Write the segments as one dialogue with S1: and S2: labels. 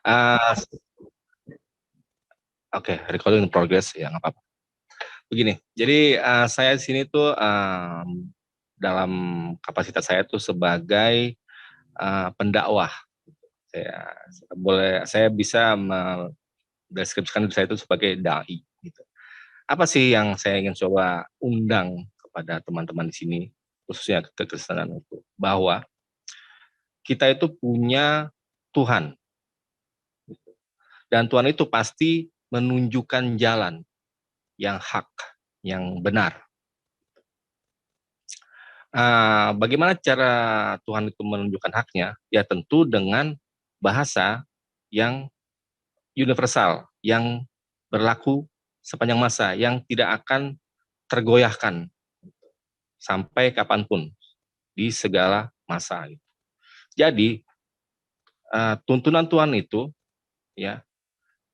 S1: Uh, Oke, recording in progress ya, nggak apa-apa. Begini, jadi saya di sini tuh dalam kapasitas saya tuh sebagai pendakwah. Saya bisa mendeskripsikan diri saya itu sebagai dai. Gitu. Apa sih yang saya ingin coba undang kepada teman-teman di sini, khususnya kekristenan itu, bahwa kita itu punya Tuhan, dan Tuhan itu pasti menunjukkan jalan yang hak, yang benar. Bagaimana cara Tuhan itu menunjukkan haknya? Ya tentu dengan bahasa yang universal, yang berlaku sepanjang masa, yang tidak akan tergoyahkan sampai kapanpun di segala masa. Jadi tuntunan Tuhan itu, ya,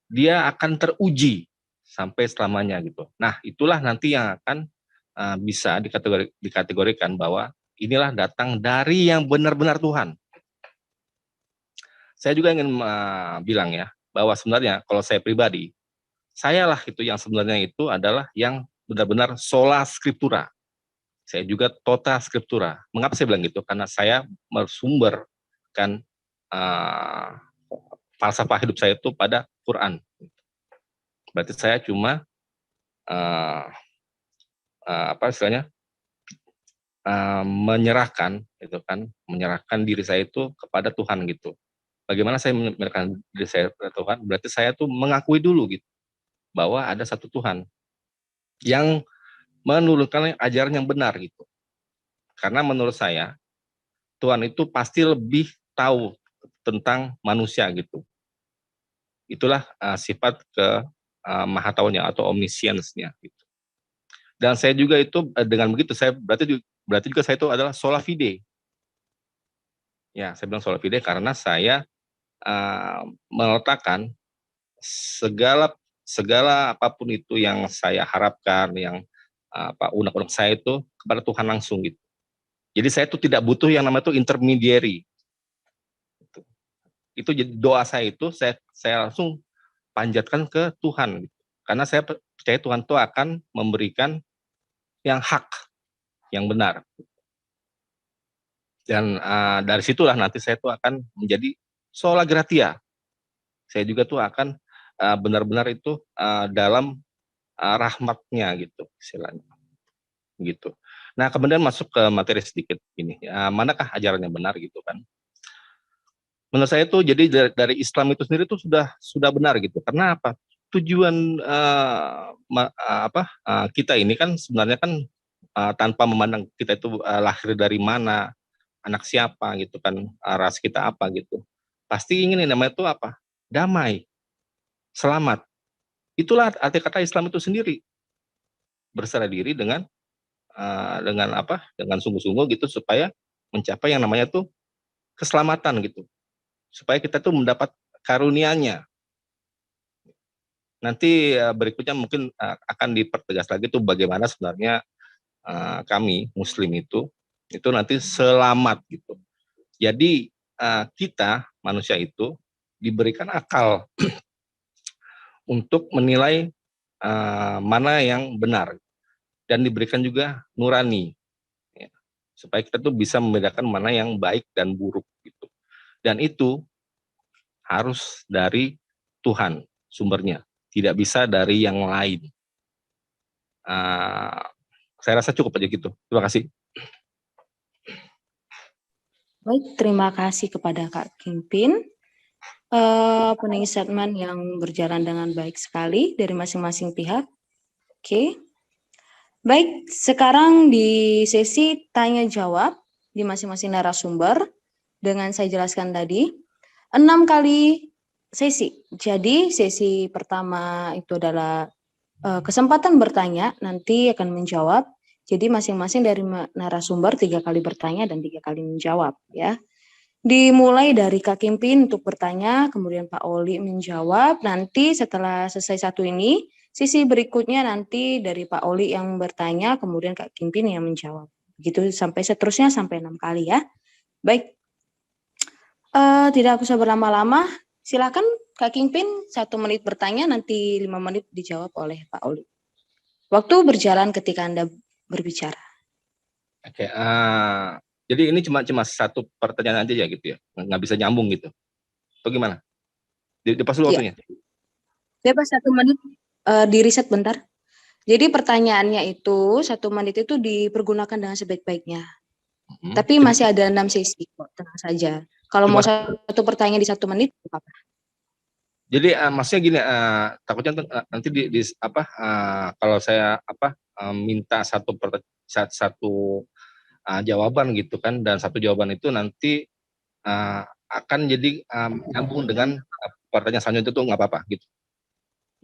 S1: dia akan teruji sampai selamanya gitu. Nah, itulah nanti yang akan bisa dikategorikan bahwa inilah datang dari yang benar-benar Tuhan. Saya juga ingin bilang ya, bahwa sebenarnya kalau saya pribadi, sayalah itu yang sebenarnya itu adalah yang benar-benar sola scriptura. Saya juga tota scriptura. Mengapa saya bilang gitu? Karena saya bersumberkan falsafah hidup saya itu pada Quran. Berarti saya cuma apa istilahnya, menyerahkan diri saya itu kepada Tuhan gitu. Bagaimana saya menyerahkan diri saya kepada Tuhan? Berarti saya tuh mengakui dulu gitu bahwa ada satu Tuhan yang menurunkan ajaran yang benar gitu. Karena menurut saya Tuhan itu pasti lebih tahu tentang manusia gitu. Itulah sifat ke maha taunya atau omniscience-nya gitu. Dan saya juga itu dengan begitu saya berarti juga saya itu adalah sola fide. Ya, saya bilang sola fide karena saya meletakkan segala apapun itu yang saya harapkan, yang unek-unek saya itu kepada Tuhan langsung gitu. Jadi saya itu tidak butuh yang namanya itu intermediary. Itu jadi doa saya itu saya langsung panjatkan ke Tuhan gitu. Karena saya percaya Tuhan itu akan memberikan yang hak, yang benar. Dan dari situlah nanti saya tuh akan menjadi sola gratia. Saya juga tuh akan benar-benar itu dalam rahmatnya gitu istilahnya gitu. Nah kemudian masuk ke materi sedikit ini, manakah ajaran yang benar gitu kan? Menurut saya tuh jadi dari Islam itu sendiri tuh sudah benar gitu. Karena apa? Tujuan kita ini kan sebenarnya kan tanpa memandang kita itu lahir dari mana, anak siapa gitu kan, ras kita apa gitu. Pasti ingin yang namanya itu apa? Damai, selamat. Itulah arti kata Islam itu sendiri. Berserah diri dengan sungguh-sungguh gitu supaya mencapai yang namanya tuh keselamatan gitu. Supaya kita tuh mendapat karunia-Nya. Nanti berikutnya mungkin akan dipertegas lagi tuh bagaimana sebenarnya kami Muslim itu nanti selamat gitu. Jadi kita manusia itu diberikan akal untuk menilai mana yang benar dan diberikan juga nurani ya, supaya kita tuh bisa membedakan mana yang baik dan buruk gitu. Dan itu harus dari Tuhan sumbernya, tidak bisa dari yang lain. Saya rasa cukup aja gitu. Terima kasih.
S2: Baik, terima kasih kepada Kak Kimpin. Opening statement yang berjalan dengan baik sekali dari masing-masing pihak. Oke. Baik, sekarang di sesi tanya jawab di masing-masing narasumber dengan saya jelaskan tadi 6 kali sesi. Jadi sesi pertama itu adalah kesempatan bertanya, nanti akan menjawab. Jadi masing-masing dari narasumber 3 kali bertanya dan 3 kali menjawab ya. Dimulai dari Kak Kimpin untuk bertanya, kemudian Pak Oli menjawab. Nanti setelah selesai satu ini, sisi berikutnya nanti dari Pak Oli yang bertanya, kemudian Kak Kimpin yang menjawab. Begitu sampai seterusnya sampai 6 kali ya. Baik, tidak usah berlama-lama, Silakan Kak Kingpin, 1 menit bertanya, nanti 5 menit dijawab oleh Pak Oli. Waktu berjalan ketika Anda berbicara.
S1: Oke, jadi ini cuma satu pertanyaan aja ya gitu ya, nggak bisa nyambung gitu, atau gimana? Dipas dulu
S2: Iya,
S1: waktunya.
S2: bebas 1 menit, di riset bentar. Jadi pertanyaannya itu 1 menit itu dipergunakan dengan sebaik-baiknya. Tapi
S1: Jadi,
S2: masih ada 6 sesi kok, tenang saja. Kalau mau
S1: cuma
S2: 1 pertanyaan di 1 menit, nggak apa-apa.
S1: jadi maksudnya gini, takutnya nanti kalau saya minta satu jawaban gitu kan, dan satu jawaban itu nanti akan jadi nyambung dengan pertanyaan selanjutnya itu nggak apa-apa gitu.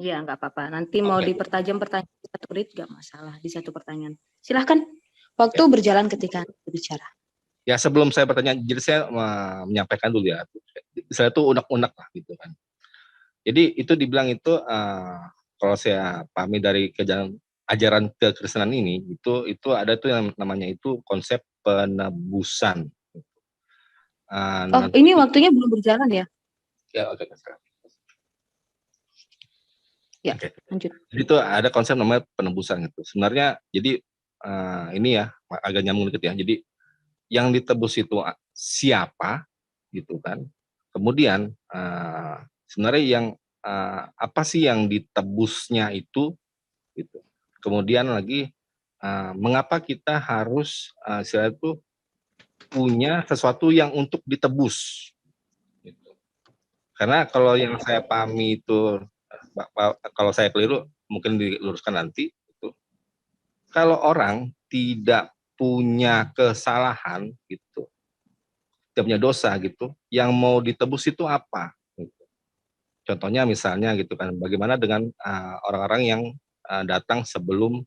S2: Iya, nggak apa-apa. Nanti mau
S1: Oke.
S2: dipertajam pertanyaan di 1 menit, nggak masalah di 1 pertanyaan. Silahkan, waktu
S1: Ya.
S2: berjalan ketika Anda berbicara.
S1: Ya, sebelum saya bertanya, jadi saya menyampaikan dulu ya. Saya tuh unek-unek lah gitu kan. Jadi itu dibilang itu kalau saya pahami dari ajaran kekristenan ini, itu ada tuh yang namanya itu konsep penebusan.
S2: Oh,
S1: Nanti
S2: ini waktunya belum berjalan ya?
S1: ya, oke.
S2: Ya,
S1: Oke.
S2: lanjut.
S1: Jadi itu ada konsep namanya penebusan gitu. Sebenarnya jadi ini ya agak nyambung dikit ya. Jadi yang ditebus itu siapa gitu kan. Kemudian sebenarnya yang apa sih yang ditebusnya itu gitu. Kemudian lagi mengapa kita harus istilahnya itu punya sesuatu yang untuk ditebus gitu. Karena kalau yang saya pahami itu kalau saya keliru mungkin diluruskan nanti gitu. Kalau orang tidak punya kesalahan gitu, tidak punya dosa gitu, yang mau ditebus itu apa? Gitu. Contohnya misalnya gitu kan, bagaimana dengan orang-orang yang datang sebelum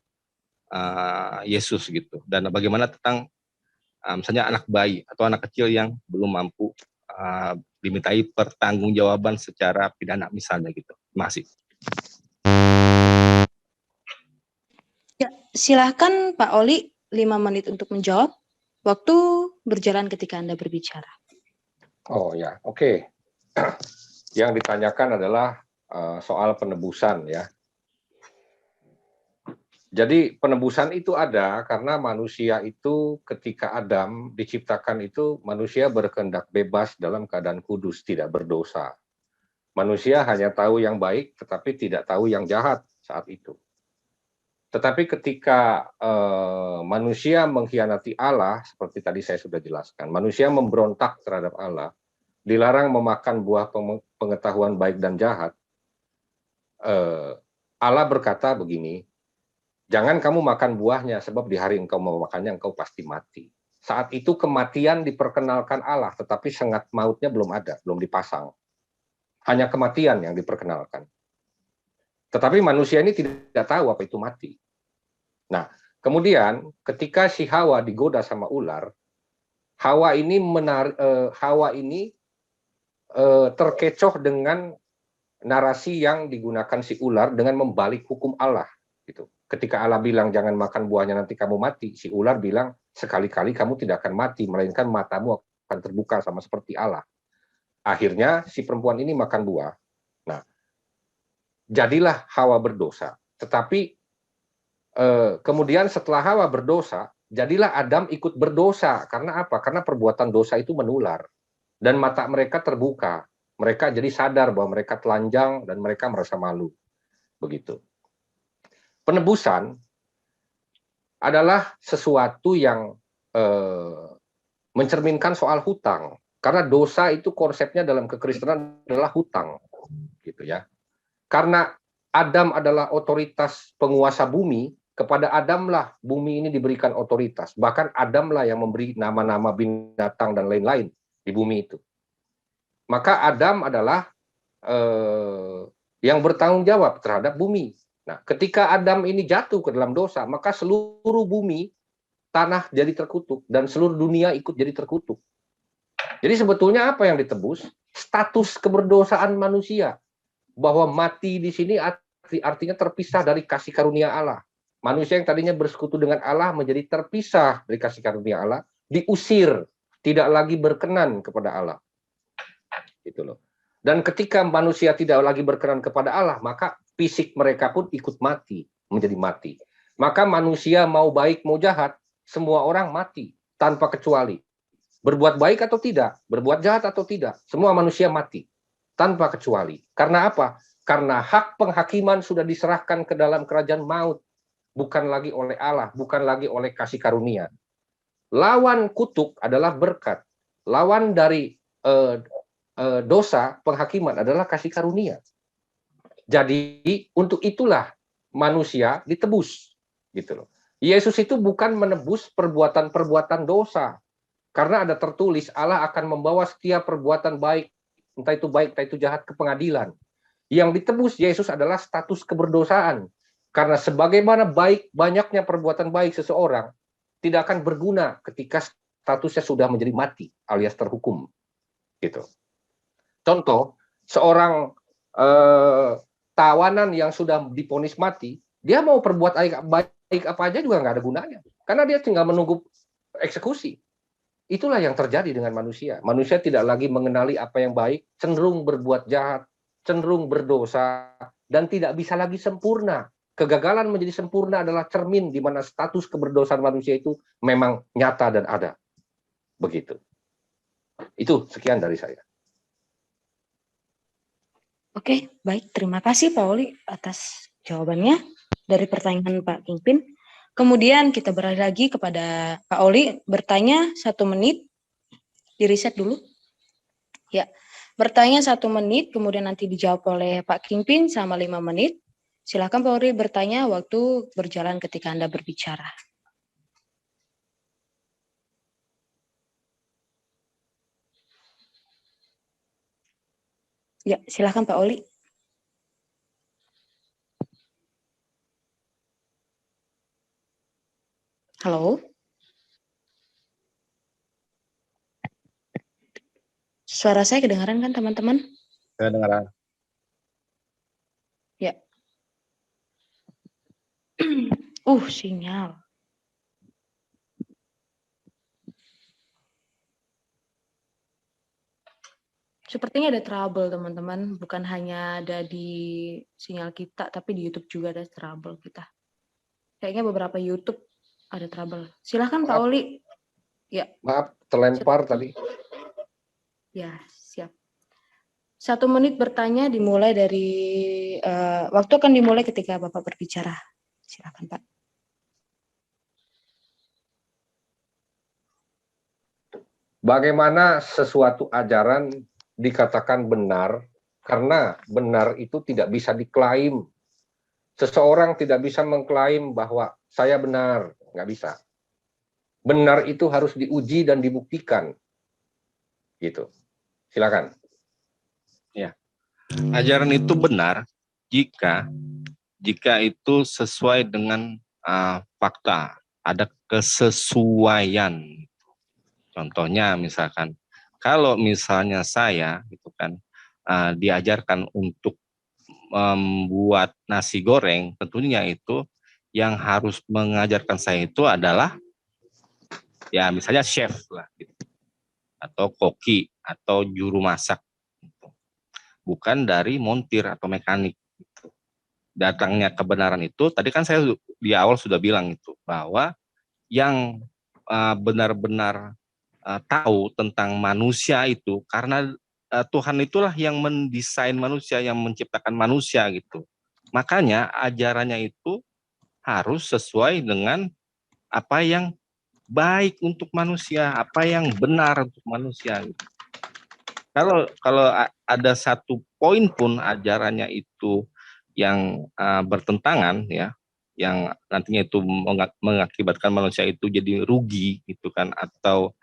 S1: Yesus gitu, dan bagaimana tentang misalnya anak bayi atau anak kecil yang belum mampu dimintai pertanggungjawaban secara pidana misalnya gitu. Masih.
S2: Ya, silahkan Pak Oli, 5 menit untuk menjawab. Waktu berjalan ketika Anda berbicara.
S3: Oh ya, oke. Yang ditanyakan adalah soal penebusan ya. Jadi penebusan itu ada karena manusia itu ketika Adam diciptakan itu manusia berkehendak bebas dalam keadaan kudus, tidak berdosa. Manusia hanya tahu yang baik tetapi tidak tahu yang jahat saat itu. Tetapi ketika manusia mengkhianati Allah, seperti tadi saya sudah jelaskan, manusia memberontak terhadap Allah, dilarang memakan buah pengetahuan baik dan jahat, Allah berkata begini, jangan kamu makan buahnya sebab di hari engkau memakannya engkau pasti mati. Saat itu kematian diperkenalkan Allah, tetapi sengat mautnya belum ada, belum dipasang. Hanya kematian yang diperkenalkan. Tetapi manusia ini tidak tahu apa itu mati. Nah, kemudian ketika si Hawa digoda sama ular, Hawa ini terkecoh dengan narasi yang digunakan si ular dengan membalik hukum Allah gitu. Ketika Allah bilang jangan makan buahnya nanti kamu mati, si ular bilang sekali-kali kamu tidak akan mati, melainkan matamu akan terbuka sama seperti Allah. Akhirnya si perempuan ini makan buah. Nah, jadilah Hawa berdosa. Tetapi kemudian setelah Hawa berdosa, jadilah Adam ikut berdosa. Karena apa? Karena perbuatan dosa itu menular. Dan mata mereka terbuka. Mereka jadi sadar bahwa mereka telanjang dan mereka merasa malu. Begitu. Penebusan adalah sesuatu yang mencerminkan soal hutang. Karena dosa itu konsepnya dalam kekristenan adalah hutang. Gitu ya. Karena Adam adalah otoritas penguasa bumi, kepada Adamlah bumi ini diberikan otoritas. Bahkan Adamlah yang memberi nama-nama binatang dan lain-lain di bumi itu. Maka Adam adalah yang bertanggung jawab terhadap bumi. Nah, ketika Adam ini jatuh ke dalam dosa, maka seluruh bumi, tanah jadi terkutuk, dan seluruh dunia ikut jadi terkutuk. Jadi sebetulnya apa yang ditebus? Status keberdosaan manusia. Bahwa mati di sini artinya terpisah dari kasih karunia Allah. Manusia yang tadinya bersekutu dengan Allah menjadi terpisah dari kasih karunia Allah, diusir, tidak lagi berkenan kepada Allah. Gitu loh. Dan ketika manusia tidak lagi berkenan kepada Allah, maka fisik mereka pun ikut mati, menjadi mati. Maka manusia mau baik mau jahat, semua orang mati tanpa kecuali. Berbuat baik atau tidak, berbuat jahat atau tidak, semua manusia mati tanpa kecuali. Karena apa? Karena hak penghakiman sudah diserahkan ke dalam kerajaan maut, bukan lagi oleh Allah, bukan lagi oleh kasih karunia. Lawan kutuk adalah berkat. Lawan dari dosa penghakiman adalah kasih karunia. Jadi untuk itulah manusia ditebus, gitu loh. Yesus itu bukan menebus perbuatan-perbuatan dosa, karena ada tertulis Allah akan membawa setiap perbuatan baik, entah itu baik, entah itu jahat, ke pengadilan. Yang ditebus Yesus adalah status keberdosaan, karena sebagaimana baik banyaknya perbuatan baik seseorang tidak akan berguna ketika statusnya sudah menjadi mati alias terhukum, gitu. Contoh, seorang tawanan yang sudah divonis mati, dia mau perbuat baik apa aja juga nggak ada gunanya, karena dia tinggal menunggu eksekusi. Itulah yang terjadi dengan manusia. Manusia tidak lagi mengenali apa yang baik, cenderung berbuat jahat, cenderung berdosa, dan tidak bisa lagi sempurna. Kegagalan menjadi sempurna adalah cermin di mana status keberdosaan manusia itu memang nyata dan ada. Begitu. Itu sekian dari saya.
S2: Oke, baik. Terima kasih Pak Oli atas jawabannya dari pertanyaan Pak Kingpin. Kemudian kita beralih lagi kepada Pak Oli, bertanya 1 menit, di reset dulu. Ya, bertanya 1 menit, kemudian nanti dijawab oleh Pak Kingpin sama 5 menit. Silakan Pak Oli bertanya, waktu berjalan ketika Anda berbicara. Ya, silakan Pak Oli. Halo. Suara saya kedengaran kan teman-teman?
S1: Kedengaran.
S2: Ya. Sinyal. Sepertinya ada trouble teman-teman, bukan hanya ada di sinyal kita, tapi di YouTube juga ada trouble kita. Kayaknya beberapa YouTube ada trouble. Silahkan Pak Oli. Ya.
S3: Maaf, terlempar tadi.
S2: Ya, siap. 1 menit bertanya dimulai dari, waktu akan dimulai ketika Bapak berbicara. Silakan Pak.
S3: Bagaimana sesuatu ajaran dikatakan benar, karena benar itu tidak bisa diklaim. Seseorang tidak bisa mengklaim bahwa saya benar, nggak bisa. Benar itu harus diuji dan dibuktikan. Gitu. Silakan.
S1: Ya. Ajaran itu benar jika itu sesuai dengan fakta, ada kesesuaian. Contohnya misalkan, kalau misalnya saya gitu kan diajarkan untuk membuat nasi goreng, tentunya itu yang harus mengajarkan saya itu adalah ya misalnya chef lah gitu, atau koki atau juru masak gitu. Bukan dari montir atau mekanik gitu. Datangnya kebenaran itu tadi kan saya di awal sudah bilang itu bahwa yang benar-benar tahu tentang manusia itu karena Tuhan itulah yang mendesain manusia, yang menciptakan manusia gitu. Makanya ajarannya itu harus sesuai dengan apa yang baik untuk manusia, apa yang benar untuk manusia. Gitu. Kalau ada satu poin pun ajarannya itu yang bertentangan ya, yang nantinya itu mengakibatkan manusia itu jadi rugi gitu kan, atau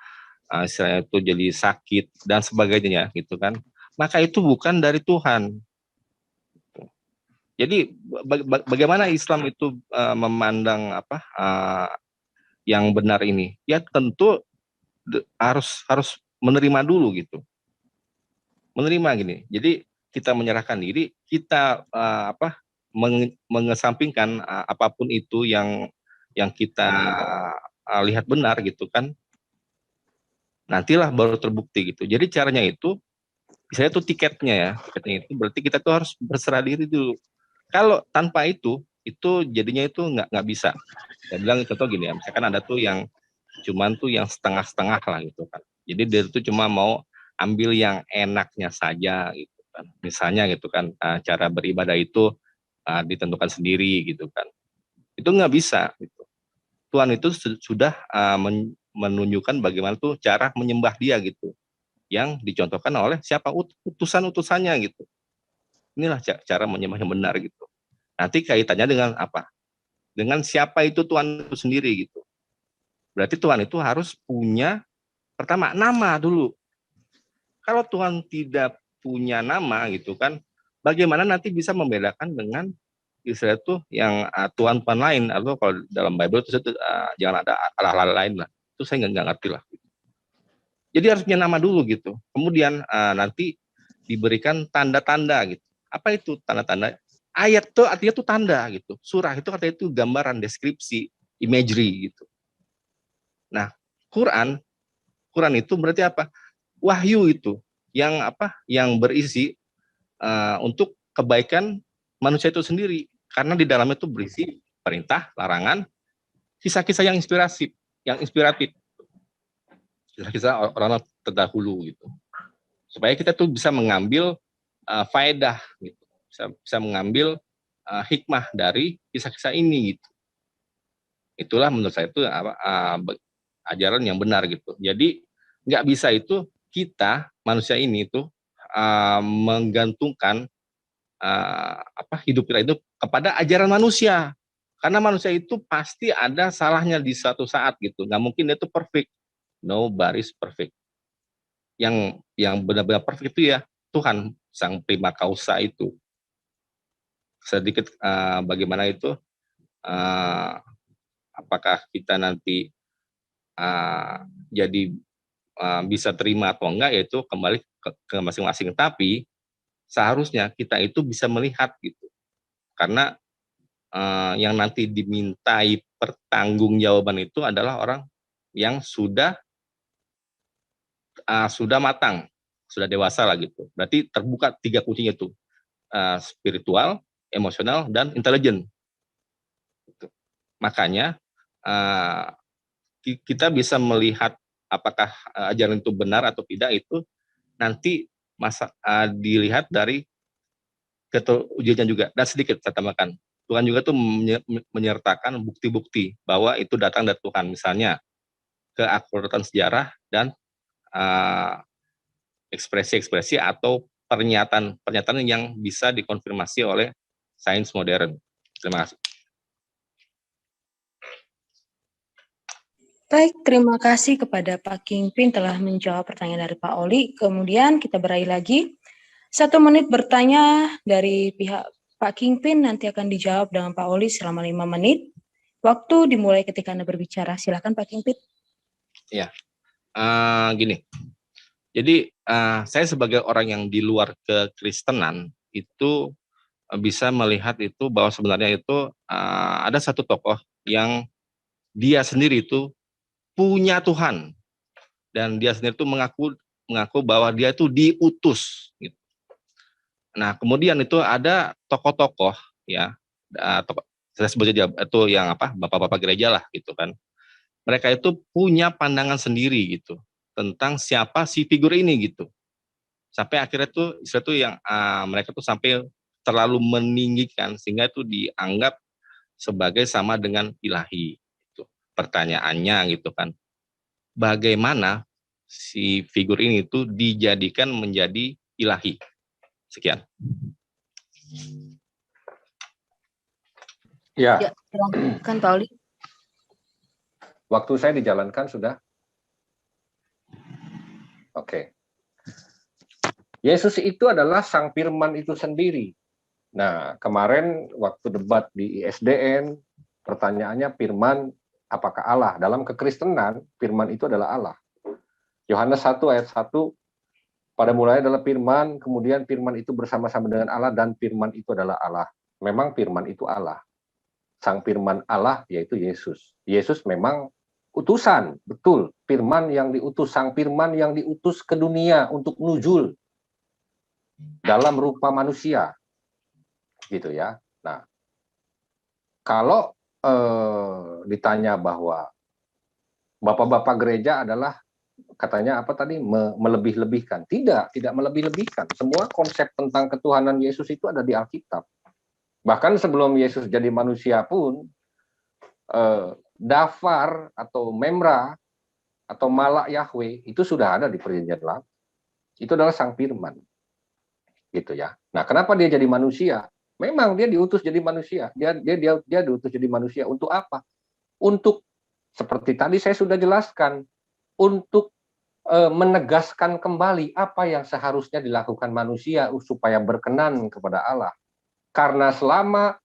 S1: istilahnya itu jadi sakit dan sebagainya gitu kan, maka itu bukan dari Tuhan. Jadi bagaimana Islam itu memandang apa yang benar ini? Ya tentu harus menerima dulu gitu, menerima gini. Jadi kita menyerahkan diri, kita mengesampingkan apapun itu yang kita lihat benar gitu kan. Nantilah baru terbukti gitu. Jadi caranya itu Misalnya itu tiketnya ya, tiketnya itu berarti kita tuh harus berserah diri dulu. Kalau tanpa itu jadinya itu nggak bisa. Saya bilang contoh gini ya, misalkan ada tuh yang cuman tuh yang setengah-setengah lah gitu kan. Jadi dia tuh cuma mau ambil yang enaknya saja gitu kan. Misalnya gitu kan, cara beribadah itu ditentukan sendiri gitu kan. Itu nggak bisa gitu. Tuhan itu sudah menunjukkan bagaimana tuh cara menyembah dia gitu. Yang dicontohkan oleh siapa utusan-utusannya gitu. Inilah cara menyembah yang benar gitu. Nanti kaitannya dengan apa? Dengan siapa itu Tuhan itu sendiri gitu. Berarti Tuhan itu harus punya pertama nama dulu. Kalau Tuhan tidak punya nama gitu kan, bagaimana nanti bisa membedakan dengan istilah itu yang Tuhan-Tuhan lain, atau kalau dalam Bible itu jangan ada Allah lain lah. Itu saya nggak ngerti lah. Jadi harus punya nama dulu gitu. Kemudian nanti diberikan tanda-tanda gitu. Apa itu tanda-tanda? Ayat itu artinya itu tanda gitu. Surah itu artinya itu gambaran, deskripsi, imagery gitu. Nah, Quran itu berarti apa? Wahyu itu yang apa? Yang berisi untuk kebaikan manusia itu sendiri. Karena di dalamnya itu berisi perintah, larangan, kisah-kisah yang inspiratif. Kisah-kisah orang terdahulu gitu. Supaya kita tuh bisa mengambil faedah gitu. Bisa mengambil hikmah dari kisah-kisah ini gitu. Itulah menurut saya itu ajaran yang benar gitu. Jadi nggak bisa itu kita manusia ini itu menggantungkan hidup kita itu kepada ajaran manusia. Karena manusia itu pasti ada salahnya di suatu saat gitu. Nggak mungkin dia itu perfect. Nobody's perfect. Yang benar-benar perfect itu ya Tuhan, sang prima causa itu. Sedikit bagaimana itu, apakah kita nanti jadi bisa terima atau enggak, yaitu kembali ke masing-masing. Tapi seharusnya kita itu bisa melihat gitu. Karena yang nanti dimintai pertanggungjawaban itu adalah orang yang sudah matang, sudah dewasa lah gitu. Berarti terbuka 3 kuncinya itu, spiritual, emosional, dan intelijen. Gitu. Makanya kita bisa melihat apakah ajaran itu benar atau tidak itu nanti dilihat dari keterujiannya juga. Dan sedikit saya tambahkan, Tuhan juga tuh menyertakan bukti-bukti bahwa itu datang dari Tuhan. Misalnya keakuratan sejarah dan ekspresi-ekspresi atau pernyataan yang bisa dikonfirmasi oleh sains modern. Terima kasih.
S2: Baik, terima kasih kepada Pak Kingpin telah menjawab pertanyaan dari Pak Oli. Kemudian kita beralih lagi. 1 menit bertanya dari pihak Pak Kingpin, nanti akan dijawab dengan Pak Oli selama 5 menit. Waktu dimulai ketika Anda berbicara. Silakan Pak Kingpin.
S1: Ya, gini. Jadi saya sebagai orang yang di luar kekristenan itu bisa melihat itu bahwa sebenarnya itu ada satu tokoh yang dia sendiri itu punya Tuhan, dan dia sendiri itu mengaku bahwa dia itu diutus gitu. Nah, kemudian itu ada tokoh-tokoh ya, saya sebut aja itu yang bapak-bapak gereja lah gitu kan. Mereka itu punya pandangan sendiri gitu tentang siapa si figur ini gitu. Sampai akhirnya tuh istilah tuh yang mereka tuh sampai terlalu meninggikan sehingga itu dianggap sebagai sama dengan ilahi gitu. Pertanyaannya gitu kan, bagaimana si figur ini tuh dijadikan menjadi ilahi? Sekian.
S3: Ya,
S2: silakan Pak Oli.
S3: waktu saya dijalankan sudah. Oke. Yesus itu adalah sang firman itu sendiri. Nah, kemarin waktu debat di ISDN, pertanyaannya firman apakah Allah? Dalam kekristenan, firman itu adalah Allah. Yohanes 1 ayat 1, pada mulanya adalah firman, kemudian firman itu bersama-sama dengan Allah, dan firman itu adalah Allah. Memang firman itu Allah. Sang firman Allah yaitu Yesus. Yesus memang utusan, betul. Firman yang diutus, sang firman yang diutus ke dunia untuk nuzul. dalam rupa manusia, gitu ya. Nah, kalau ditanya bahwa bapak-bapak gereja adalah katanya apa tadi melebih-lebihkan, tidak melebih-lebihkan. Semua konsep tentang ketuhanan Yesus itu ada di Alkitab. Bahkan sebelum Yesus jadi manusia pun, Dafar atau Memra atau Malak Yahweh itu sudah ada di Perjanjian Lama. Itu adalah Sang Firman, gitu ya. Nah, kenapa dia jadi manusia? Memang dia diutus jadi manusia. Dia diutus jadi manusia untuk apa? Untuk seperti tadi saya sudah jelaskan, untuk menegaskan kembali apa yang seharusnya dilakukan manusia supaya berkenan kepada Allah. Karena selama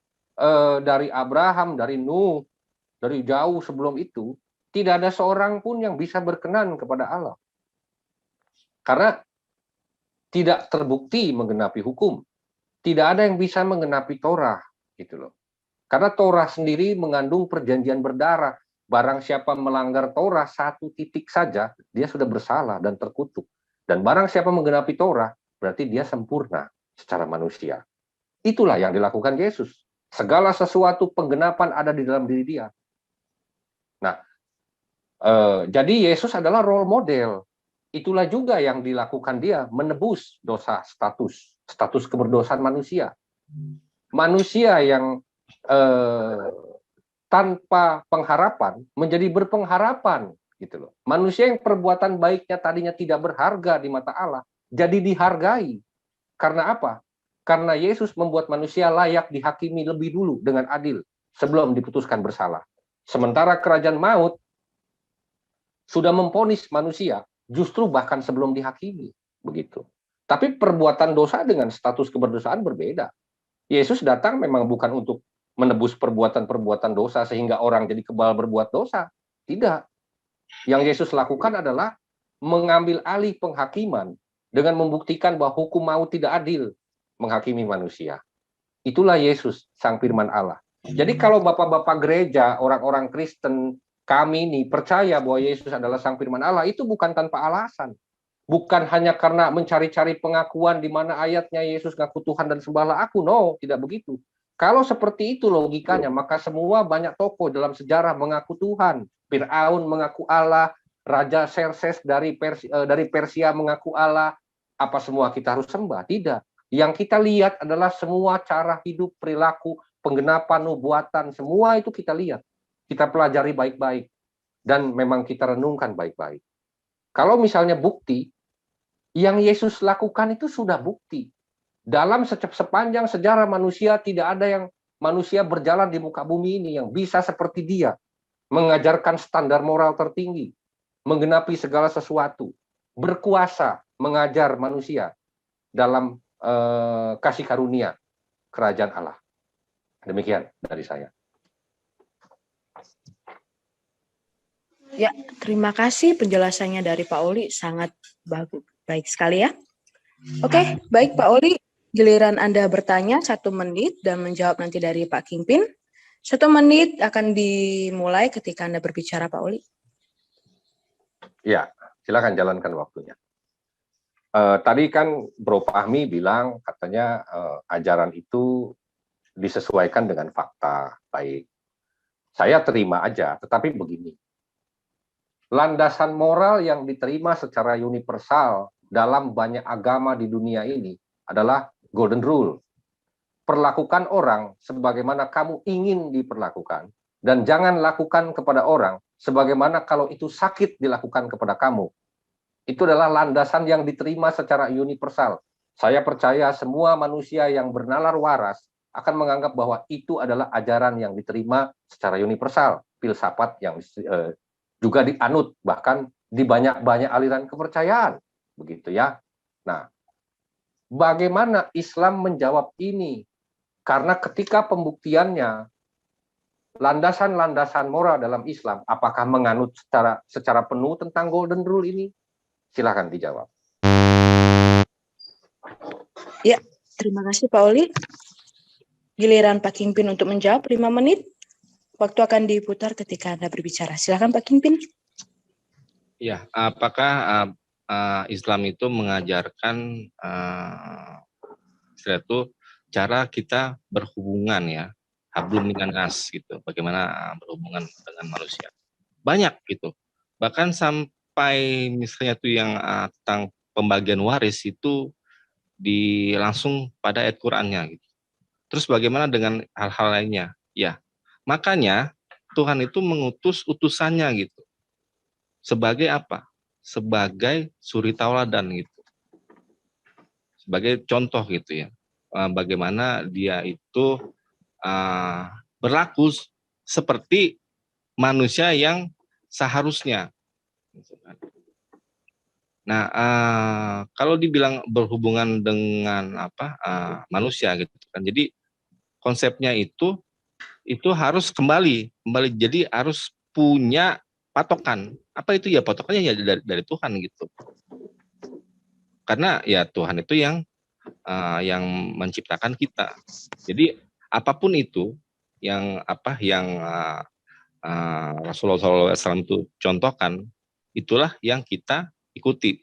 S3: dari Abraham, dari Nuh, dari jauh sebelum itu, tidak ada seorang pun yang bisa berkenan kepada Allah. Karena tidak terbukti menggenapi hukum. Tidak ada yang bisa menggenapi Torah, gitu loh. Karena Torah sendiri mengandung perjanjian berdarah. Barang siapa melanggar Torah 1 titik saja, dia sudah bersalah dan terkutuk. Dan barang siapa menggenapi Torah, berarti dia sempurna secara manusia. Itulah yang dilakukan Yesus. Segala sesuatu penggenapan ada di dalam diri dia. Nah, jadi Yesus adalah role model. Itulah juga yang dilakukan dia, menebus dosa status keberdosaan manusia. Manusia yang tanpa pengharapan menjadi berpengharapan, gitu loh. Manusia yang perbuatan baiknya tadinya tidak berharga di mata Allah, jadi dihargai. Karena apa? Karena Yesus membuat manusia layak dihakimi lebih dulu dengan adil sebelum diputuskan bersalah. Sementara kerajaan maut sudah memvonis manusia justru bahkan sebelum dihakimi, begitu. Tapi perbuatan dosa dengan status keberdosaan berbeda. Yesus datang memang bukan untuk menebus perbuatan-perbuatan dosa sehingga orang jadi kebal berbuat dosa. Tidak. Yang Yesus lakukan adalah mengambil alih penghakiman dengan membuktikan bahwa hukum maut tidak adil menghakimi manusia. Itulah Yesus, Sang Firman Allah. Jadi kalau bapak-bapak gereja, orang-orang Kristen, kami ini percaya bahwa Yesus adalah Sang Firman Allah, itu bukan tanpa alasan. Bukan hanya karena mencari-cari pengakuan di mana ayatnya Yesus ngaku Tuhan dan sembahlah aku. No, tidak begitu. Kalau seperti itu logikanya, maka semua banyak tokoh dalam sejarah mengaku Tuhan. Firaun mengaku Allah, Raja Xerxes dari Persia mengaku Allah. Apa semua kita harus sembah? Tidak. Yang kita lihat adalah semua cara hidup, perilaku, penggenapan, nubuatan, semua itu kita lihat. Kita pelajari baik-baik. Dan memang kita renungkan baik-baik. Kalau misalnya bukti, yang Yesus lakukan itu sudah bukti. Dalam sepanjang sejarah manusia, tidak ada yang manusia berjalan di muka bumi ini yang bisa seperti dia. Mengajarkan standar moral tertinggi. Menggenapi segala sesuatu. Berkuasa mengajar manusia dalam kasih karunia kerajaan Allah. Demikian dari saya.
S2: Ya, terima kasih penjelasannya dari Pak Oli, sangat baik sekali ya. Oke, baik Pak Oli, giliran Anda bertanya 1 menit dan menjawab nanti dari Pak Kingpin. 1 menit akan dimulai ketika Anda berbicara, Pak Oli.
S3: Ya, silakan jalankan waktunya. Tadi kan Bro Fahmi bilang katanya ajaran itu disesuaikan dengan fakta. Baik, saya terima aja, tetapi begini. Landasan moral yang diterima secara universal dalam banyak agama di dunia ini adalah Golden Rule. Perlakukan orang sebagaimana kamu ingin diperlakukan, dan jangan lakukan kepada orang sebagaimana kalau itu sakit dilakukan kepada kamu. Itu adalah landasan yang diterima secara universal. Saya percaya semua manusia yang bernalar waras akan menganggap bahwa itu adalah ajaran yang diterima secara universal. Filsafat yang juga dianut, bahkan di banyak-banyak aliran kepercayaan. Begitu ya. Nah, bagaimana Islam menjawab ini? Karena ketika pembuktiannya, landasan-landasan moral dalam Islam, apakah menganut secara penuh tentang Golden Rule ini? Silakan dijawab.
S2: Ya, terima kasih Pak Oli. Giliran Pak Kingpin untuk menjawab 5 menit. Waktu akan diputar ketika Anda berbicara. Silakan Pak Kingpin.
S1: Ya, apakah Islam itu mengajarkan istilah itu cara kita berhubungan ya, hablum minan nas gitu, bagaimana berhubungan dengan manusia. Banyak gitu. Bahkan sampai misalnya tuh yang tentang pembagian waris itu langsung pada ayat Qur'annya gitu. Terus bagaimana dengan hal-hal lainnya? Ya, makanya Tuhan itu mengutus utusannya gitu. Sebagai apa? Sebagai suri tauladan gitu. Sebagai contoh gitu ya. Bagaimana dia itu berlaku seperti manusia yang seharusnya. Nah, kalau dibilang berhubungan dengan manusia gitu kan. Jadi konsepnya itu harus kembali jadi harus punya patokan. Apa itu ya patokannya ya dari Tuhan gitu. Karena ya Tuhan itu yang menciptakan kita. Jadi apapun itu yang Rasulullah SAW itu contohkan, itulah yang kita ikuti.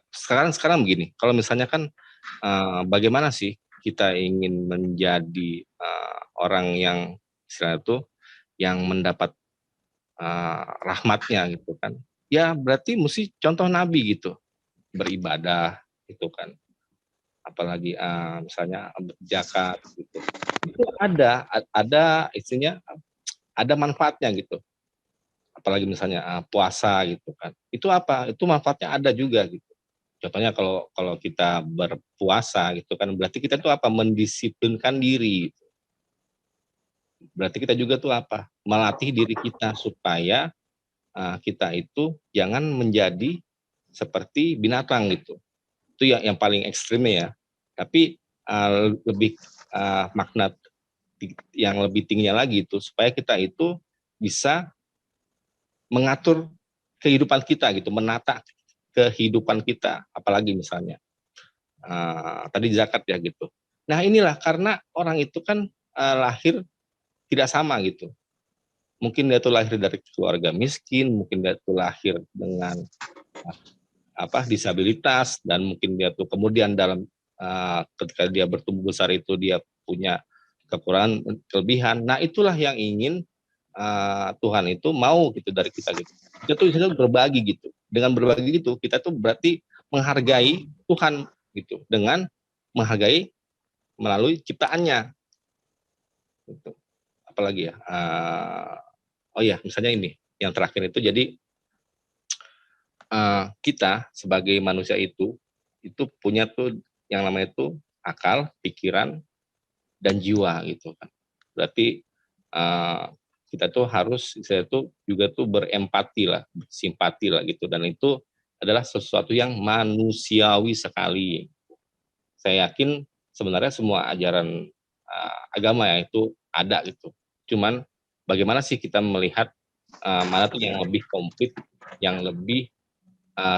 S1: Sekarang begini, kalau misalnya kan bagaimana sih kita ingin menjadi orang yang istilahnya itu yang mendapat rahmatnya gitu kan? Ya berarti mesti contoh Nabi gitu, beribadah gitu kan, apalagi misalnya zakat gitu. Itu ada isinya, ada manfaatnya gitu. Apalagi misalnya puasa gitu kan. Itu apa? Itu manfaatnya ada juga gitu. Contohnya kalau kita berpuasa gitu kan, berarti kita tuh apa? Mendisiplinkan diri. Gitu. Berarti kita juga tuh apa? Melatih diri kita supaya kita itu jangan menjadi seperti binatang gitu. Itu yang paling ekstrimnya ya. Tapi lebih makna yang lebih tingginya lagi itu supaya kita itu bisa mengatur kehidupan kita gitu, menata kehidupan kita, apalagi misalnya tadi zakat ya gitu. Nah inilah karena orang itu kan lahir tidak sama gitu. Mungkin dia tuh lahir dari keluarga miskin, mungkin dia tuh lahir dengan disabilitas, dan mungkin dia tuh kemudian dalam ketika dia bertumbuh besar itu dia punya kekurangan kelebihan. Nah itulah yang ingin Tuhan itu mau gitu dari kita gitu. Kita tuh berbagi gitu. Dengan berbagi gitu kita tuh berarti menghargai Tuhan gitu dengan menghargai melalui ciptaannya. Gitu. Apalagi ya? Oh ya, misalnya ini yang terakhir itu jadi kita sebagai manusia itu punya tuh yang namanya itu akal, pikiran, dan jiwa gitu kan. Berarti kita tuh harus saya tuh juga tuh berempati lah, simpati lah gitu, dan itu adalah sesuatu yang manusiawi sekali. Saya yakin sebenarnya semua ajaran agama ya itu ada gitu. Cuman bagaimana sih kita melihat mana tuh yang lebih komplit, yang lebih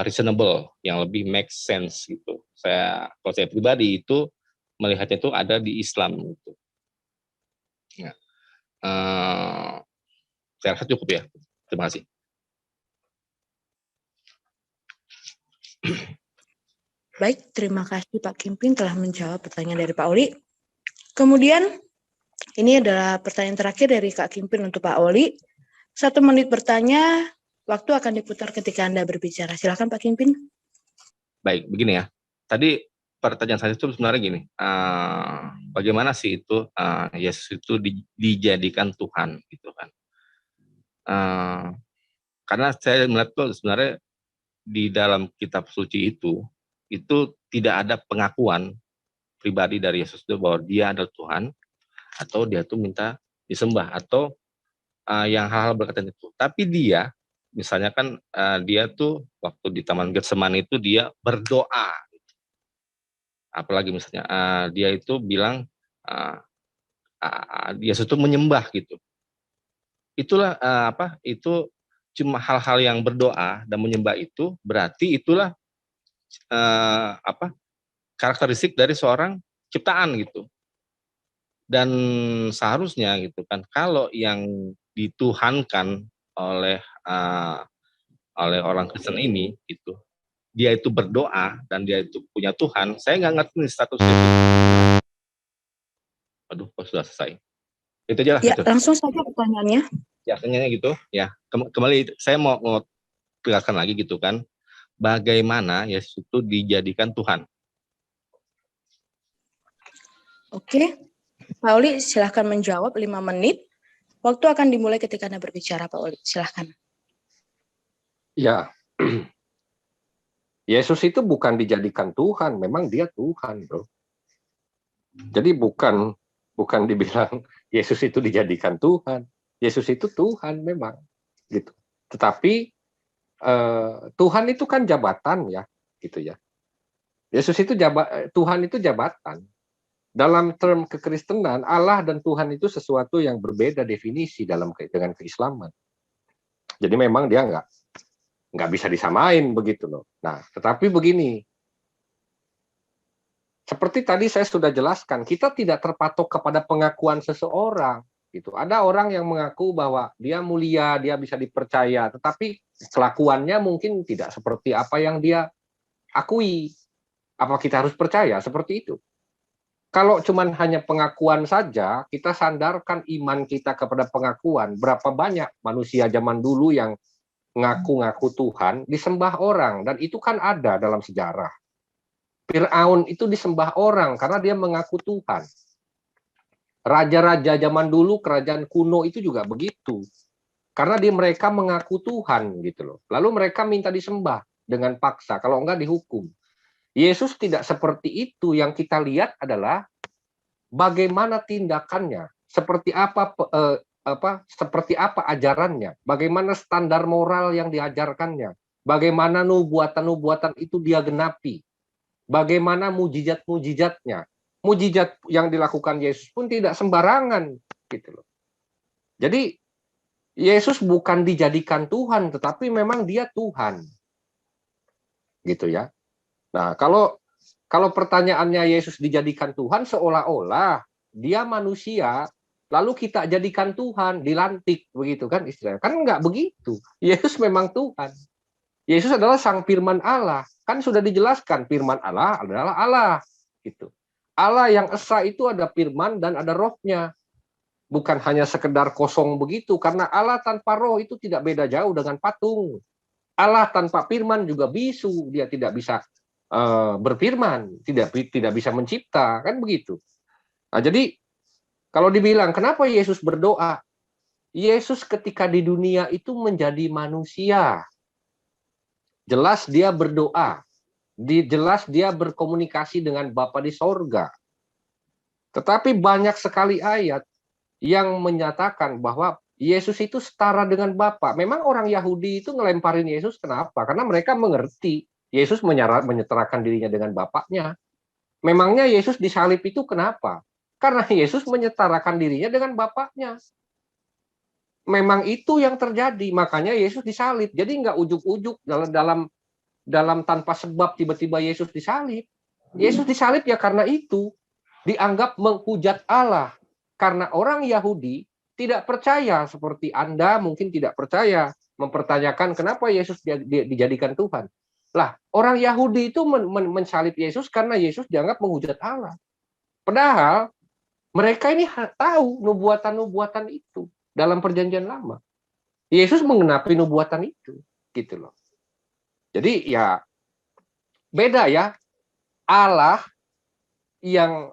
S1: reasonable, yang lebih make sense gitu. Kalau saya pribadi itu melihatnya itu ada di Islam gitu. Ya. Saya rasa cukup ya. Terima kasih.
S2: Baik, terima kasih Pak Kimpin telah menjawab pertanyaan dari Pak Oli. Kemudian, ini adalah pertanyaan terakhir dari Kak Kimpin untuk Pak Oli. 1 menit bertanya, waktu akan diputar ketika Anda berbicara. Silakan Pak Kimpin.
S1: Baik, begini ya. Tadi pertanyaan saya itu sebenarnya gini, bagaimana sih itu Yesus itu dijadikan Tuhan gitu kan? Karena saya melihat tuh sebenarnya di dalam kitab suci itu tidak ada pengakuan pribadi dari Yesus itu bahwa dia adalah Tuhan, atau dia tuh minta disembah, atau yang hal-hal berkaitan itu. Tapi dia, misalnya kan dia tuh waktu di Taman Getsemani itu dia berdoa. Apalagi misalnya dia itu bilang Yesus itu menyembah gitu. Itulah itu cuma hal-hal yang berdoa dan menyembah itu berarti itulah karakteristik dari seorang ciptaan gitu. Dan seharusnya gitu kan kalau yang dituhankan oleh oleh orang Kristen ini gitu, dia itu berdoa dan dia itu punya Tuhan, saya nggak ngerti nih statusnya itu. Aduh, kok sudah selesai. Itu aja lah
S2: Ya,
S1: gitu.
S2: langsung saja pertanyaannya.
S1: Ya, tanyanya gitu. Ya, kembali saya mau tegaskan lagi gitu kan. Bagaimana Yesus itu dijadikan Tuhan?
S2: Oke, Pak Oli silahkan menjawab 5 menit. Waktu akan dimulai ketika Anda berbicara, Pak Oli. Silahkan.
S3: Ya, Yesus itu bukan dijadikan Tuhan, memang dia Tuhan, bro. Jadi bukan dibilang Yesus itu dijadikan Tuhan. Yesus itu Tuhan memang, gitu. Tetapi Tuhan itu kan jabatan ya, gitu ya. Yesus itu Tuhan itu jabatan. Dalam term kekristenan, Allah dan Tuhan itu sesuatu yang berbeda definisi dengan keislaman. Jadi memang dia nggak bisa disamain begitu loh. Nah, tetapi begini, seperti tadi saya sudah jelaskan, kita tidak terpatok kepada pengakuan seseorang. Gitu. Ada orang yang mengaku bahwa dia mulia, dia bisa dipercaya, tetapi kelakuannya mungkin tidak seperti apa yang dia akui. Apa kita harus percaya seperti itu? Kalau cuman hanya pengakuan saja, kita sandarkan iman kita kepada pengakuan. Berapa banyak manusia zaman dulu yang ngaku-ngaku Tuhan disembah orang, dan itu kan ada dalam sejarah. Fir'aun itu disembah orang karena dia mengaku Tuhan. Raja-raja zaman dulu, kerajaan kuno itu juga begitu. Karena mereka mengaku Tuhan gitu loh. Lalu mereka minta disembah dengan paksa, kalau enggak dihukum. Yesus tidak seperti itu. Yang kita lihat adalah bagaimana tindakannya, seperti apa ajarannya, bagaimana standar moral yang diajarkannya, bagaimana nubuatan-nubuatan itu dia genapi, bagaimana mujizat-mujizatnya. Mujizat yang dilakukan Yesus pun tidak sembarangan gitu loh. Jadi Yesus bukan dijadikan Tuhan, tetapi memang dia Tuhan. Gitu ya. Nah, kalau pertanyaannya Yesus dijadikan Tuhan, seolah-olah dia manusia, lalu kita jadikan Tuhan, dilantik, begitu kan istilahnya. Kan enggak begitu. Yesus memang Tuhan. Yesus adalah Sang Firman Allah. Kan sudah dijelaskan, Firman Allah adalah Allah. Gitu. Allah yang esa itu ada firman dan ada rohnya. Bukan hanya sekedar kosong begitu, karena Allah tanpa roh itu tidak beda jauh dengan patung. Allah tanpa firman juga bisu, dia tidak bisa berfirman, tidak bisa mencipta, kan begitu. Nah, jadi kalau dibilang kenapa Yesus berdoa? Yesus ketika di dunia itu menjadi manusia. Jelas dia berdoa, jelas dia berkomunikasi dengan Bapa di sorga. Tetapi banyak sekali ayat yang menyatakan bahwa Yesus itu setara dengan Bapa. Memang orang Yahudi itu ngelemparin Yesus, kenapa? Karena mereka mengerti Yesus menyetarakan dirinya dengan Bapaknya. Memangnya Yesus disalib itu kenapa? Karena Yesus menyetarakan dirinya dengan Bapaknya. Memang itu yang terjadi, makanya Yesus disalib. Jadi nggak ujuk-ujuk dalam tanpa sebab tiba-tiba Yesus disalib. Yesus disalib ya karena itu dianggap menghujat Allah. Karena orang Yahudi tidak percaya, seperti Anda mungkin tidak percaya, mempertanyakan kenapa Yesus dijadikan Tuhan. Lah, orang Yahudi itu mensalib Yesus karena Yesus dianggap menghujat Allah. Padahal mereka ini tahu nubuatan-nubuatan itu dalam Perjanjian Lama. Yesus mengenapi nubuatan itu, gitu loh. Jadi ya beda ya. Allah yang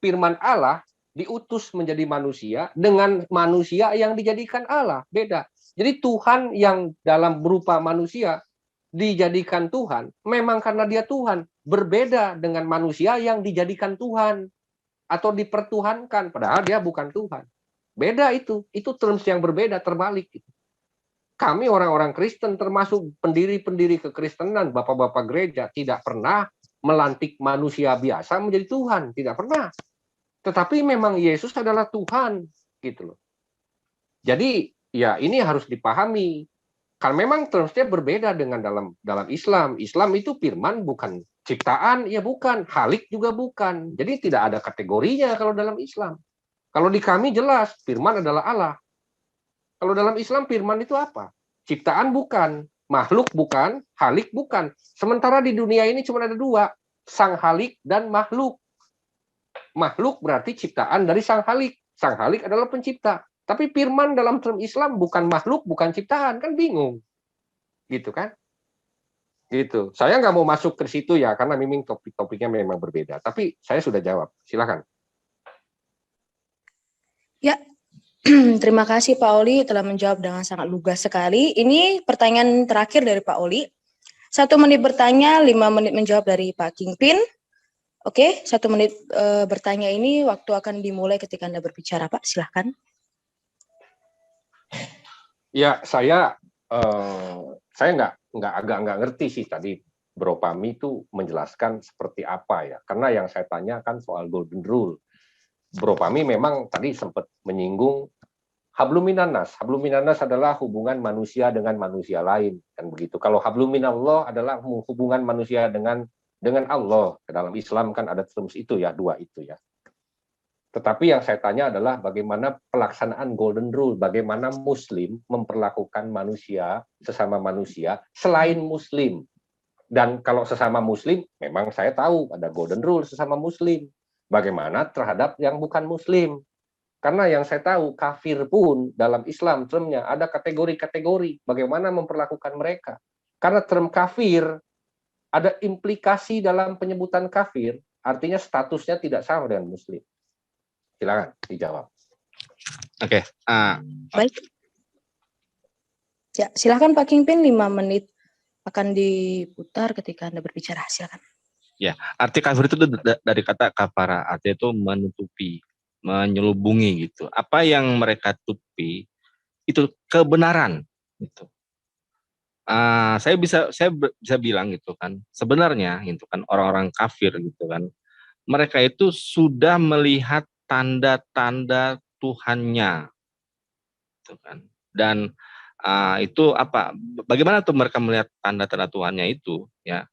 S3: firman Allah diutus menjadi manusia dengan manusia yang dijadikan Allah, beda. Jadi Tuhan yang dalam berupa manusia dijadikan Tuhan, memang karena dia Tuhan, berbeda dengan manusia yang dijadikan Tuhan atau dipertuhankan, padahal dia bukan Tuhan. Beda itu terms yang berbeda, terbalik. Kami orang-orang Kristen, termasuk pendiri-pendiri kekristenan, bapak-bapak gereja, tidak pernah melantik manusia biasa menjadi Tuhan, tidak pernah. Tetapi memang Yesus adalah Tuhan, gitu loh. Jadi ya ini harus dipahami. Kan memang terusnya berbeda dengan dalam Islam. Islam itu firman bukan ciptaan, ya bukan. Khalik juga bukan. Jadi tidak ada kategorinya kalau dalam Islam. Kalau di kami jelas firman adalah Allah. Kalau dalam Islam firman itu apa? Ciptaan bukan. Makhluk bukan, halik bukan. Sementara di dunia ini cuma ada dua, sang halik dan makhluk. Makhluk berarti ciptaan dari sang halik. Sang halik adalah pencipta. Tapi firman dalam term Islam bukan makhluk, bukan ciptaan, kan bingung. Gitu kan? Gitu. Saya nggak mau masuk ke situ ya, karena memang topik-topiknya memang berbeda. Tapi saya sudah jawab. Silakan.
S2: Ya, terima kasih Pak Oli telah menjawab dengan sangat lugas sekali. Ini pertanyaan terakhir dari Pak Oli. 1 menit bertanya, 5 menit menjawab dari Pak Kingpin. Oke, 1 menit bertanya ini waktu akan dimulai ketika Anda berbicara, Pak. Silahkan.
S3: Ya, saya nggak ngerti sih tadi Bro Pami itu menjelaskan seperti apa ya. Karena yang saya tanyakan soal golden rule. Bro Pami memang tadi sempat menyinggung hablum minannas. Hablum minannas adalah hubungan manusia dengan manusia lain, kan begitu. Kalau hablum minallah adalah hubungan manusia dengan Allah. Dalam Islam kan ada terms itu ya, 2 itu ya. Tetapi yang saya tanya adalah bagaimana pelaksanaan golden rule, bagaimana Muslim memperlakukan manusia, sesama manusia, selain Muslim. Dan kalau sesama Muslim, memang saya tahu ada golden rule sesama Muslim. Bagaimana terhadap yang bukan Muslim. Karena yang saya tahu, kafir pun dalam Islam termnya ada kategori-kategori bagaimana memperlakukan mereka. Karena term kafir, ada implikasi dalam penyebutan kafir, artinya statusnya tidak sama dengan Muslim. Silakan dijawab.
S1: Oke.
S2: Baik. Ya, silakan Pak Kingpin, 5 menit akan diputar ketika Anda berbicara. Silakan.
S1: Ya, arti kafir itu dari kata kafara, artinya itu menutupi, menyelubungi gitu. Apa yang mereka tutupi itu kebenaran gitu. Saya bisa bilang gitu kan, sebenarnya gitu kan orang-orang kafir gitu kan, mereka itu sudah melihat tanda-tanda Tuhannya gitu kan. Dan itu apa? Bagaimana tuh mereka melihat tanda-tanda Tuhannya itu ya?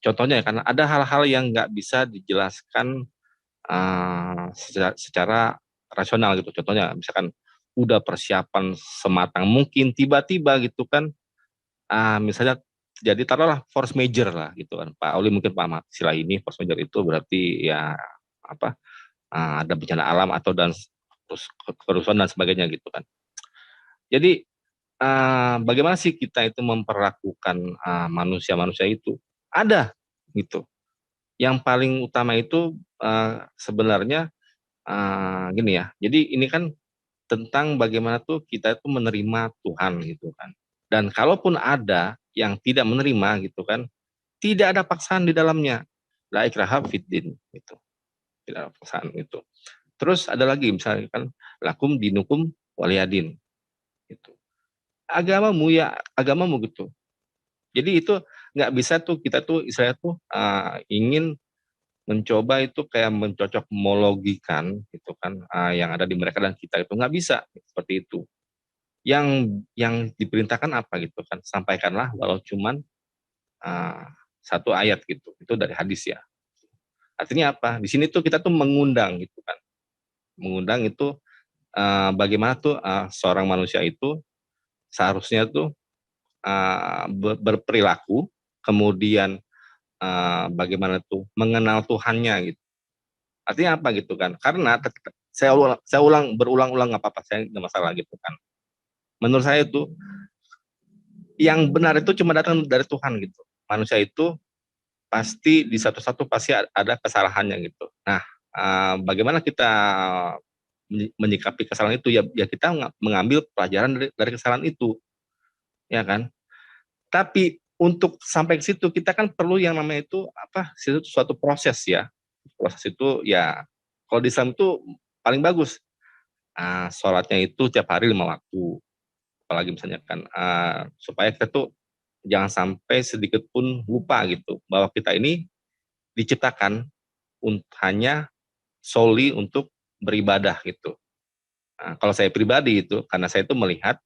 S1: Contohnya ya, karena ada hal-hal yang nggak bisa dijelaskan secara rasional gitu. Contohnya misalkan udah persiapan sematang mungkin tiba-tiba gitu kan, misalnya jadi taruhlah force major lah gitu kan. Pak Oli mungkin paham istilah ini, force major itu berarti ya apa, ada bencana alam atau dan terus kerusuhan dan sebagainya gitu kan. Jadi bagaimana sih kita itu memperlakukan manusia-manusia itu? Ada gitu. Yang paling utama itu sebenarnya gini ya. Jadi ini kan tentang bagaimana tuh kita itu menerima Tuhan gitu kan. Dan kalaupun ada yang tidak menerima gitu kan, tidak ada paksaan di dalamnya. La ikraha fiddin gitu. Tidak ada paksaan itu. Terus ada lagi misalnya kan lakum dinukum waliyadin gitu. Agamamu gitu. Jadi itu nggak bisa tuh kita tuh istilahnya tuh ingin mencoba itu kayak mencocok homologikan gitu kan, yang ada di mereka dan kita itu nggak bisa seperti itu. Yang diperintahkan apa gitu kan, sampaikanlah walau cuman 1 ayat gitu, itu dari hadis ya. Artinya apa? Di sini tuh kita tuh mengundang gitu kan, mengundang itu bagaimana tuh seorang manusia itu seharusnya tuh berperilaku, kemudian bagaimana tuh mengenal Tuhannya gitu. Artinya apa gitu kan? Karena berulang-ulang nggak apa-apa, saya nggak masalah gitu kan. Menurut saya itu yang benar itu cuma datang dari Tuhan gitu. Manusia itu pasti di satu-satu pasti ada kesalahannya gitu. Nah, bagaimana kita menyikapi kesalahan itu ya kita mengambil pelajaran dari kesalahan itu, ya kan? Tapi untuk sampai ke situ kita kan perlu yang namanya itu apa? Suatu proses ya. Proses itu ya kalau di Islam itu paling bagus. Sholatnya itu tiap hari 5 waktu. Apalagi misalnya kan supaya kita tuh jangan sampai sedikit pun lupa gitu bahwa kita ini diciptakan hanya solely untuk beribadah gitu. Kalau saya pribadi itu karena saya itu melihat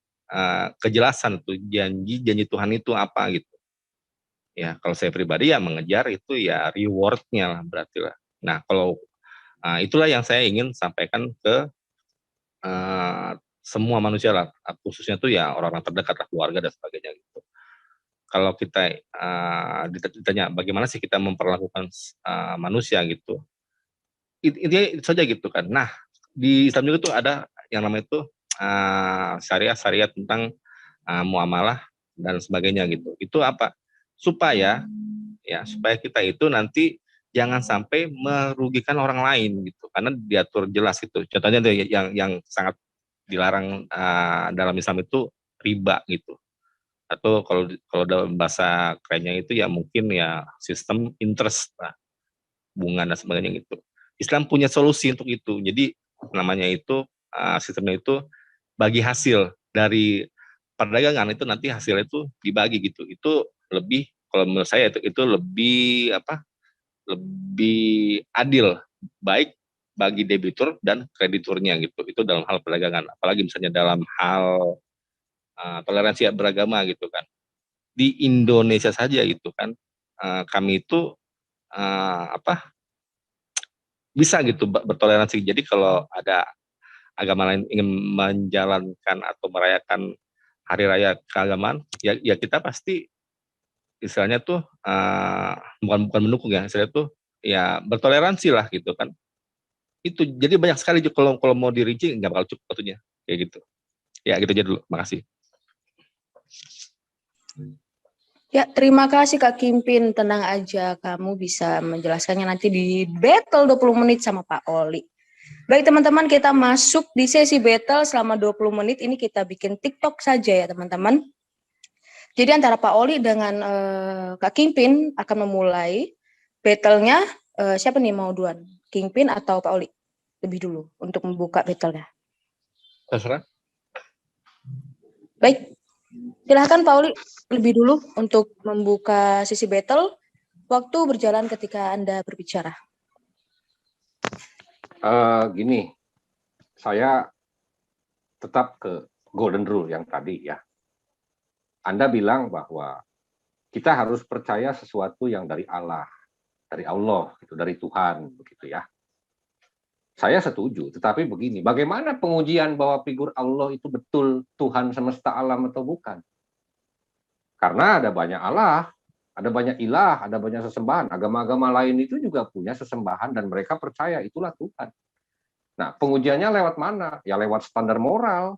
S1: kejelasan tuh janji Tuhan itu apa gitu. Ya kalau saya pribadi ya mengejar itu ya rewardnya lah berarti lah. Nah kalau itulah yang saya ingin sampaikan ke semua manusia lah, khususnya tuh ya orang-orang terdekat lah, keluarga dan sebagainya gitu. Kalau kita ditanya bagaimana sih kita memperlakukan manusia gitu, intinya itu saja gitu kan. Nah, di Islam juga tuh ada yang namanya itu syariat tentang muamalah dan sebagainya gitu. Itu apa? Supaya supaya kita itu nanti jangan sampai merugikan orang lain gitu, karena diatur jelas gitu. Contohnya yang sangat dilarang dalam Islam itu riba gitu, atau kalau dalam bahasa kerennya itu ya mungkin ya sistem interest lah, bunga dan sebagainya gitu. Islam punya solusi untuk itu. Jadi namanya itu sistemnya itu bagi hasil dari perdagangan itu, nanti hasilnya itu dibagi gitu. Itu lebih, kalau menurut saya itu lebih lebih adil, baik bagi debitur dan krediturnya gitu. Itu dalam hal perdagangan. Apalagi misalnya dalam hal toleransi beragama gitu kan. Di Indonesia saja gitu kan, kami itu bisa gitu bertoleransi. Jadi kalau ada agama lain ingin menjalankan atau merayakan hari raya keagamaan, ya kita pasti istilahnya tuh bukan mendukung ya, istilahnya tuh ya bertoleransi lah gitu kan. Itu jadi banyak sekali kalau mau dirinci nggak bakal cukup waktunya kayak gitu. Ya gitu aja dulu, makasih.
S2: Ya, terima kasih Kak Kimpin. Tenang aja, kamu bisa menjelaskannya nanti di battle 20 menit sama Pak Oli. Baik teman-teman, kita masuk di sesi battle selama 20 menit. Ini kita bikin TikTok saja ya teman-teman. Jadi antara Pak Oli dengan Kak Kimpin akan memulai battle-nya. Siapa nih mau duluan? Kimpin atau Pak Oli? Lebih dulu untuk membuka battle-nya.
S1: Terserah.
S2: Baik, silahkan Pak Oli lebih dulu untuk membuka sesi battle. Waktu berjalan ketika Anda berbicara.
S3: Gini, saya tetap ke golden rule yang tadi ya. Anda bilang bahwa kita harus percaya sesuatu yang dari Allah, itu dari Tuhan, begitu ya. Saya setuju, tetapi begini, bagaimana pengujian bahwa figur Allah itu betul Tuhan semesta alam atau bukan? Karena ada banyak Allah, ada banyak ilah, ada banyak sesembahan. Agama-agama lain itu juga punya sesembahan dan mereka percaya itulah Tuhan. Nah, pengujiannya lewat mana? Ya lewat standar moral.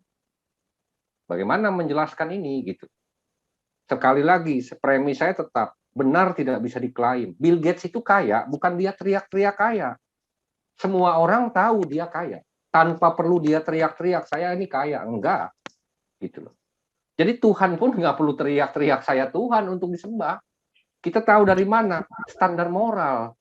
S3: Bagaimana menjelaskan ini gitu. Sekali lagi, premis saya tetap benar tidak bisa diklaim. Bill Gates itu kaya, bukan dia teriak-teriak kaya. Semua orang tahu dia kaya. Tanpa perlu dia teriak-teriak, saya ini kaya. Enggak. Gitu loh. Jadi Tuhan pun nggak perlu teriak-teriak saya Tuhan untuk disembah. Kita tahu dari mana? Standar moral.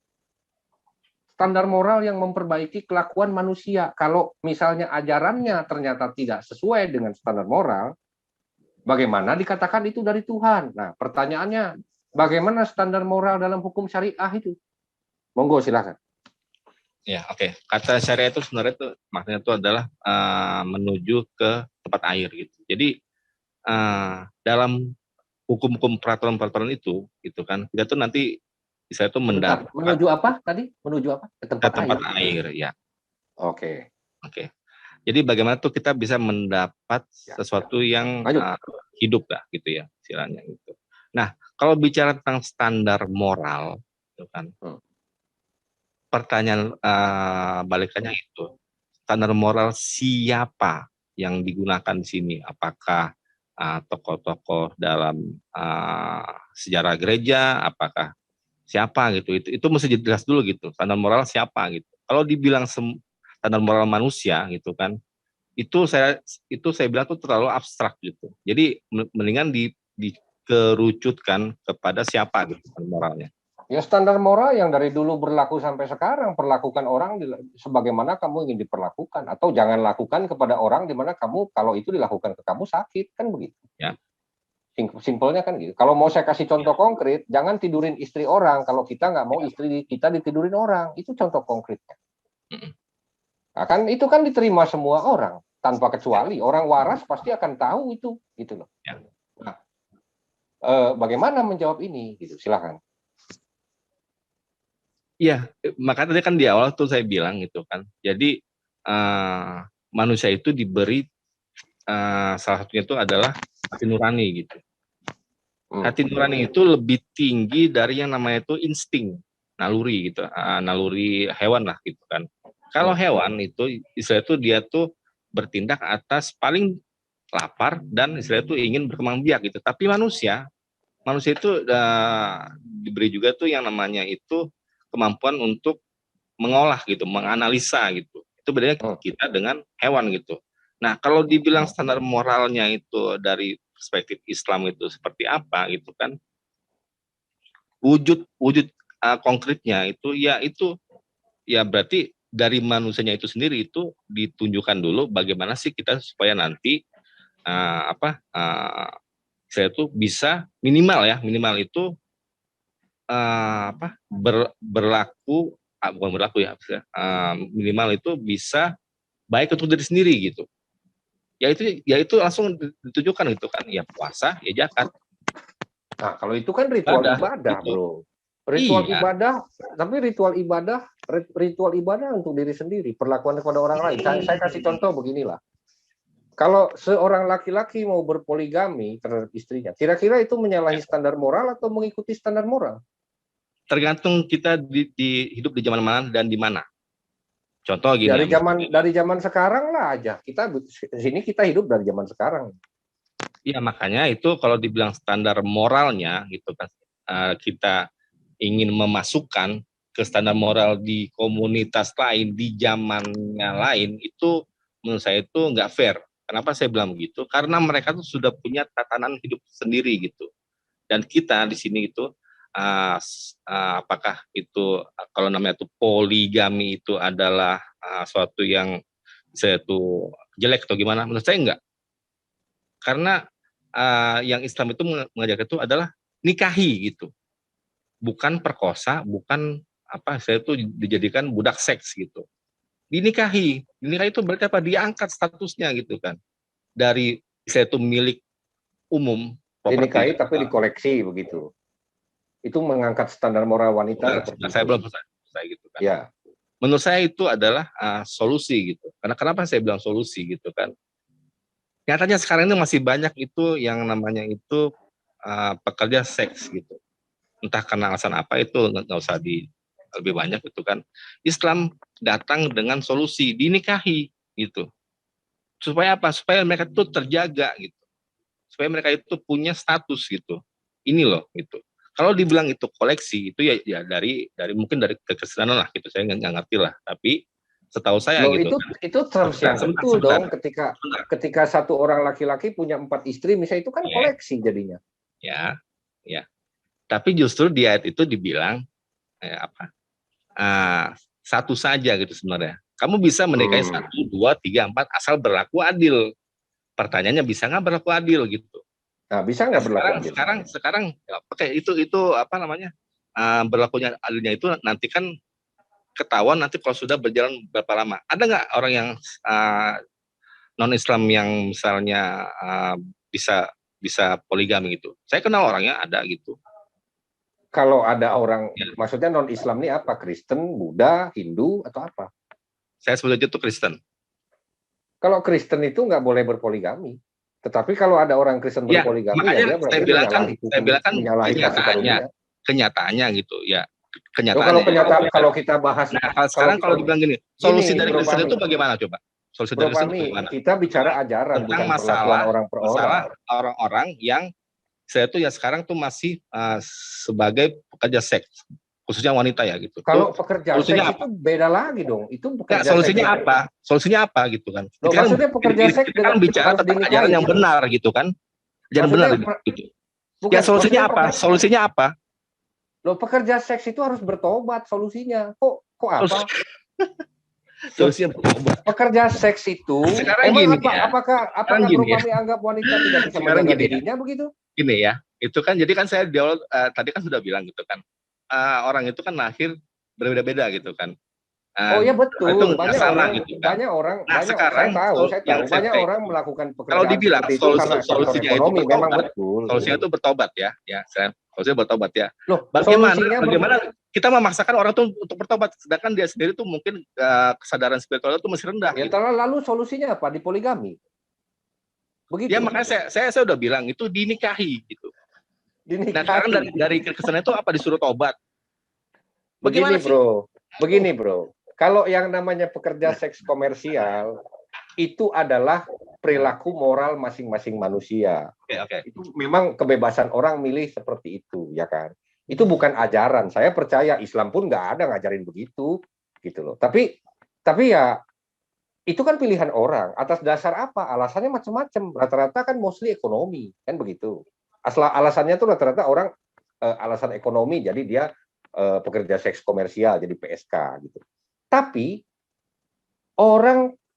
S3: Standar moral yang memperbaiki kelakuan manusia. Kalau misalnya ajarannya ternyata tidak sesuai dengan standar moral, bagaimana dikatakan itu dari Tuhan? Nah, pertanyaannya, bagaimana standar moral dalam hukum syariah itu? Monggo, silakan.
S1: Ya, oke. Kata syariah itu sebenarnya itu maksudnya itu adalah menuju ke tempat air gitu. Jadi dalam hukum-hukum peraturan-peraturan itu, gitu kan, kita tuh nanti bisa itu mendapat
S3: Menuju apa tadi? Menuju apa? Ke tempat
S1: air, ya.
S3: Oke.
S1: Oke. Jadi bagaimana tuh kita bisa mendapat sesuatu yang hidup lah gitu ya, istilahnya gitu. Nah, kalau bicara tentang standar moral, itu kan, pertanyaan balikannya itu, standar moral siapa yang digunakan di sini? Apakah tokoh-tokoh dalam sejarah gereja? Apakah siapa gitu? Itu mesti jelas dulu gitu. Standar moral siapa gitu. Kalau dibilang standar moral manusia gitu kan, itu saya bilang tuh terlalu abstrak gitu. Jadi mendingan dikerucutkan kepada siapa gitu standar moralnya.
S3: Ya standar moral yang dari dulu berlaku sampai sekarang, perlakukan orang sebagaimana kamu ingin diperlakukan, atau jangan lakukan kepada orang di mana kamu kalau itu dilakukan ke kamu sakit, kan begitu.
S1: Ya.
S3: Simpelnya kan gitu. Kalau mau saya kasih contoh konkret, jangan tidurin istri orang kalau kita nggak mau istri kita ditidurin orang. Itu contoh konkretnya. Nah, kan itu kan diterima semua orang tanpa kecuali. Orang waras pasti akan tahu itu, gitu loh.
S1: Ya.
S3: Nah, bagaimana menjawab ini? Gitu, silakan.
S1: Iya, makanya tadi kan di awal tuh saya bilang gitu kan. Jadi manusia itu diberi salah satunya itu adalah hati nurani gitu. Hati
S3: Hmm.
S1: nurani itu lebih tinggi dari yang namanya itu insting, naluri gitu, naluri hewan lah gitu kan. Kalau hewan itu istilah itu dia tuh bertindak atas paling lapar dan istilah itu ingin berkembang biak gitu. Tapi manusia itu diberi juga tuh yang namanya itu kemampuan untuk mengolah gitu, menganalisa gitu. Itu bedanya kita dengan hewan gitu. Nah, kalau dibilang standar moralnya itu dari perspektif Islam itu seperti apa gitu kan, wujud konkretnya itu ya berarti dari manusianya itu sendiri itu ditunjukkan dulu bagaimana sih kita supaya nanti saya tuh bisa minimal itu berlaku bukan berlaku ya, minimal itu bisa baik untuk diri sendiri gitu. Ya itu langsung ditujukan gitu kan, ya puasa, ya zakat.
S3: Nah, kalau itu kan ritual ibadah,
S1: gitu.
S3: Bro. Ritual
S1: Iya.
S3: ibadah, tapi ritual ibadah untuk diri sendiri, perlakuan kepada orang lain. Saya kasih contoh beginilah. Kalau seorang laki-laki mau berpoligami terhadap istrinya, kira-kira itu menyalahi standar moral atau mengikuti standar moral?
S1: Tergantung kita hidup di zaman mana dan di mana. Contoh gini.
S3: Dari zaman sekarang lah aja. Kita hidup dari zaman sekarang.
S1: Iya, makanya itu kalau dibilang standar moralnya gitu kan, kita ingin memasukkan ke standar moral di komunitas lain, di zamannya lain, itu menurut saya itu nggak fair. Kenapa saya bilang begitu? Karena mereka tuh sudah punya tatanan hidup sendiri gitu. Dan kita di sini itu apakah itu kalau namanya itu poligami itu adalah suatu yang saya tuh jelek atau gimana? Menurut saya enggak. Karena yang Islam itu mengajarkan itu adalah nikahi gitu. Bukan perkosa, bukan saya itu dijadikan budak seks gitu. Dinikahi itu berarti apa? Diangkat statusnya gitu kan. Dari saya itu milik umum,
S3: dinikahi tapi dikoleksi begitu. Itu mengangkat standar moral wanita seperti
S1: saya belum selesai gitu kan.
S3: Ya.
S1: Menurut saya itu adalah solusi gitu. Karena kenapa saya bilang solusi gitu kan? Nyatanya sekarang ini masih banyak itu yang namanya itu pekerja seks gitu. Entah karena alasan apa itu nggak usah lebih banyak itu kan. Islam datang dengan solusi dinikahi gitu. Supaya apa? Supaya mereka itu terjaga gitu. Supaya mereka itu punya status gitu. Ini loh gitu. Kalau dibilang itu koleksi itu ya dari mungkin dari kekristenan lah gitu. Saya nggak ngerti lah. Tapi setahu saya gitu.
S3: Itu terms yang betul dong. Ketika satu orang laki-laki punya 4 istri, misalnya itu kan koleksi jadinya.
S1: Ya. Tapi justru di ayat itu dibilang satu saja gitu sebenarnya. Kamu bisa menikahi 1, 2, 3, 4 asal berlaku adil. Pertanyaannya bisa nggak berlaku adil gitu?
S3: Nah, bisa nggak berlaku adil?
S1: Sekarang itu apa namanya berlakunya adilnya itu nanti kan ketahuan nanti kalau sudah berjalan berapa lama. Ada nggak orang yang non Islam yang misalnya bisa poligami gitu? Saya kenal orangnya ada gitu.
S3: Kalau ada orang, maksudnya non Islam ini apa? Kristen, Buddha, Hindu atau apa?
S1: Saya sebut itu Kristen.
S3: Kalau Kristen itu nggak boleh berpoligami. Tetapi kalau ada orang Kristen berpoligami,
S1: ya dia berarti saya bilang kan kenyataannya gitu ya.
S3: Kenyataannya. Kalau kita bahas.
S1: Nah, sekarang kalau dibilang gini, solusi dari Kristen itu bagaimana coba? Solusi dari Kristen bagaimana?
S3: Kita bicara ajaran, bukan perlakuan orang per orang.
S1: Masalah orang-orang yang saya tuh ya sekarang tuh masih sebagai pekerja seks. Khususnya wanita ya gitu.
S3: Kalau pekerja seks itu beda lagi dong. Itu pekerja
S1: solusinya apa? Solusinya apa gitu kan?
S3: Maksudnya pekerja seks
S1: kita kan bicara tentang ajaran yang benar gitu kan? Ajaran benar gitu. Ya solusinya apa? Solusinya apa?
S3: Loh, pekerja seks itu harus bertobat solusinya. Kok apa?
S1: Solusinya bertobat.
S3: Pekerja seks itu
S1: sekarang gini
S3: apakah kami anggap wanita tidak bisa menjaga dirinya begitu?
S1: Gini ya. Itu kan jadi kan saya di awal tadi kan sudah bilang gitu kan. Orang itu kan lahir berbeda-beda gitu kan.
S3: Oh ya betul.
S1: Itu banyak
S3: orang.
S1: Sekarang
S3: saya tahu banyak orang melakukan pekerjaan.
S1: Kalau dibilang solusinya
S3: ekonomi
S1: itu
S3: memang betul.
S1: Solusinya itu bertobat ya. Solusinya bertobat ya.
S3: Loh,
S1: bagaimana kita memaksakan orang tuh untuk bertobat, sedangkan dia sendiri tuh mungkin kesadaran spiritual itu masih rendah.
S3: Ya,
S1: gitu.
S3: Lalu solusinya apa? Dipoligami. Begitu.
S1: Ya makanya saya udah bilang itu dinikahi gitu.
S3: Dinikahi.
S1: Nah sekarang dari kesannya itu apa, disuruh tobat?
S3: Begini
S1: Bagaimana sih?
S3: bro, kalau yang namanya pekerja seks komersial itu adalah perilaku moral masing-masing manusia.
S1: Oke.
S3: Itu memang kebebasan orang milih seperti itu, ya kan? Itu bukan ajaran. Saya percaya Islam pun nggak ada ngajarin begitu, gitu loh. Tapi ya itu kan pilihan orang. Atas dasar apa? Alasannya macam-macam. Rata-rata kan mostly ekonomi, kan begitu. Alasannya tuh rata-rata orang alasan ekonomi, jadi dia pekerja seks komersial, jadi PSK gitu. Tapi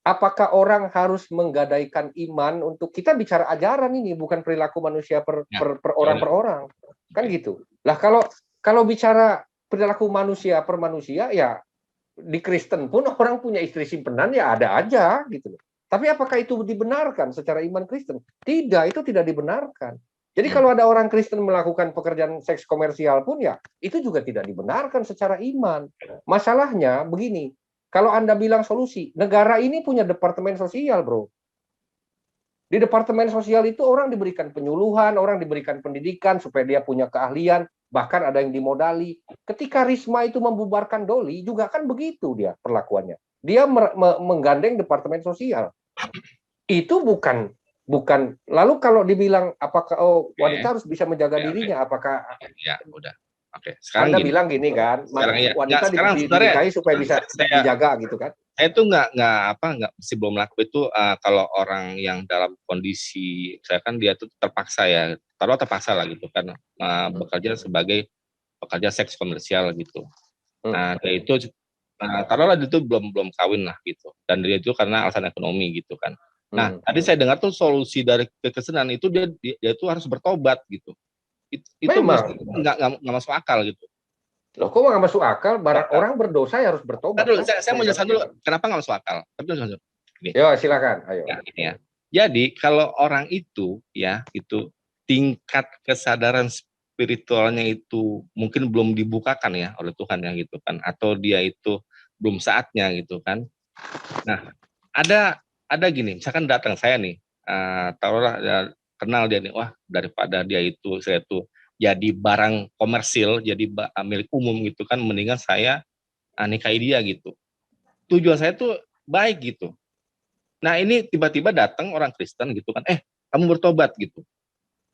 S3: apakah orang harus menggadaikan iman untuk kita bicara ajaran ini, bukan perilaku manusia per orang per orang, kan gitu. Lah kalau bicara perilaku manusia per manusia, ya di Kristen pun orang punya istri simpenan ya ada aja gitu loh. Tapi apakah itu dibenarkan secara iman Kristen? Tidak, itu tidak dibenarkan. Jadi kalau ada orang Kristen melakukan pekerjaan seks komersial pun ya itu juga tidak dibenarkan secara iman. Masalahnya begini, kalau Anda bilang solusi, negara ini punya departemen sosial, bro. Di departemen sosial itu orang diberikan penyuluhan, orang diberikan pendidikan supaya dia punya keahlian, bahkan ada yang dimodali. Ketika Risma itu membubarkan Doli, juga kan begitu dia perlakuannya. Dia menggandeng departemen sosial. Itu bukan lalu kalau dibilang apakah wanita harus bisa menjaga dirinya, apakah
S1: ya udah. Oke, sekarang
S3: Anda
S1: gini.
S3: bilang gini kan, wanita dinikahi supaya bisa dijaga gitu kan?
S1: Saya itu nggak belum laku itu kalau orang yang dalam kondisi saya kan dia tuh terpaksa ya, terpaksa lah gitu kan bekerja sebagai pekerja seks komersial gitu. Nah dia itu taruhlah dia itu belum kawin lah gitu, dan dia itu karena alasan ekonomi gitu kan. Nah tadi saya dengar tuh solusi dari kekristenan itu dia itu harus bertobat gitu. Itu nggak masuk akal gitu.
S3: Loh, kok nggak masuk akal? Orang berdosa ya harus bertobat.
S1: Dulu, saya mau jelaskan dulu kenapa nggak masuk akal.
S3: Ya silakan, ayo.
S1: Ya, ini ya. Jadi kalau orang itu ya itu tingkat kesadaran spiritualnya itu mungkin belum dibukakan ya oleh Tuhan ya gitu kan, atau dia itu belum saatnya gitu kan. Nah ada gini, misalkan datang saya nih, taruhlah ya, kenal dia nih, wah daripada dia itu saya tuh jadi barang komersil, jadi milik umum gitu kan, mendingan saya nikahi dia gitu. Tujuan saya tuh baik gitu. Nah ini tiba-tiba datang orang Kristen gitu kan, kamu bertobat gitu.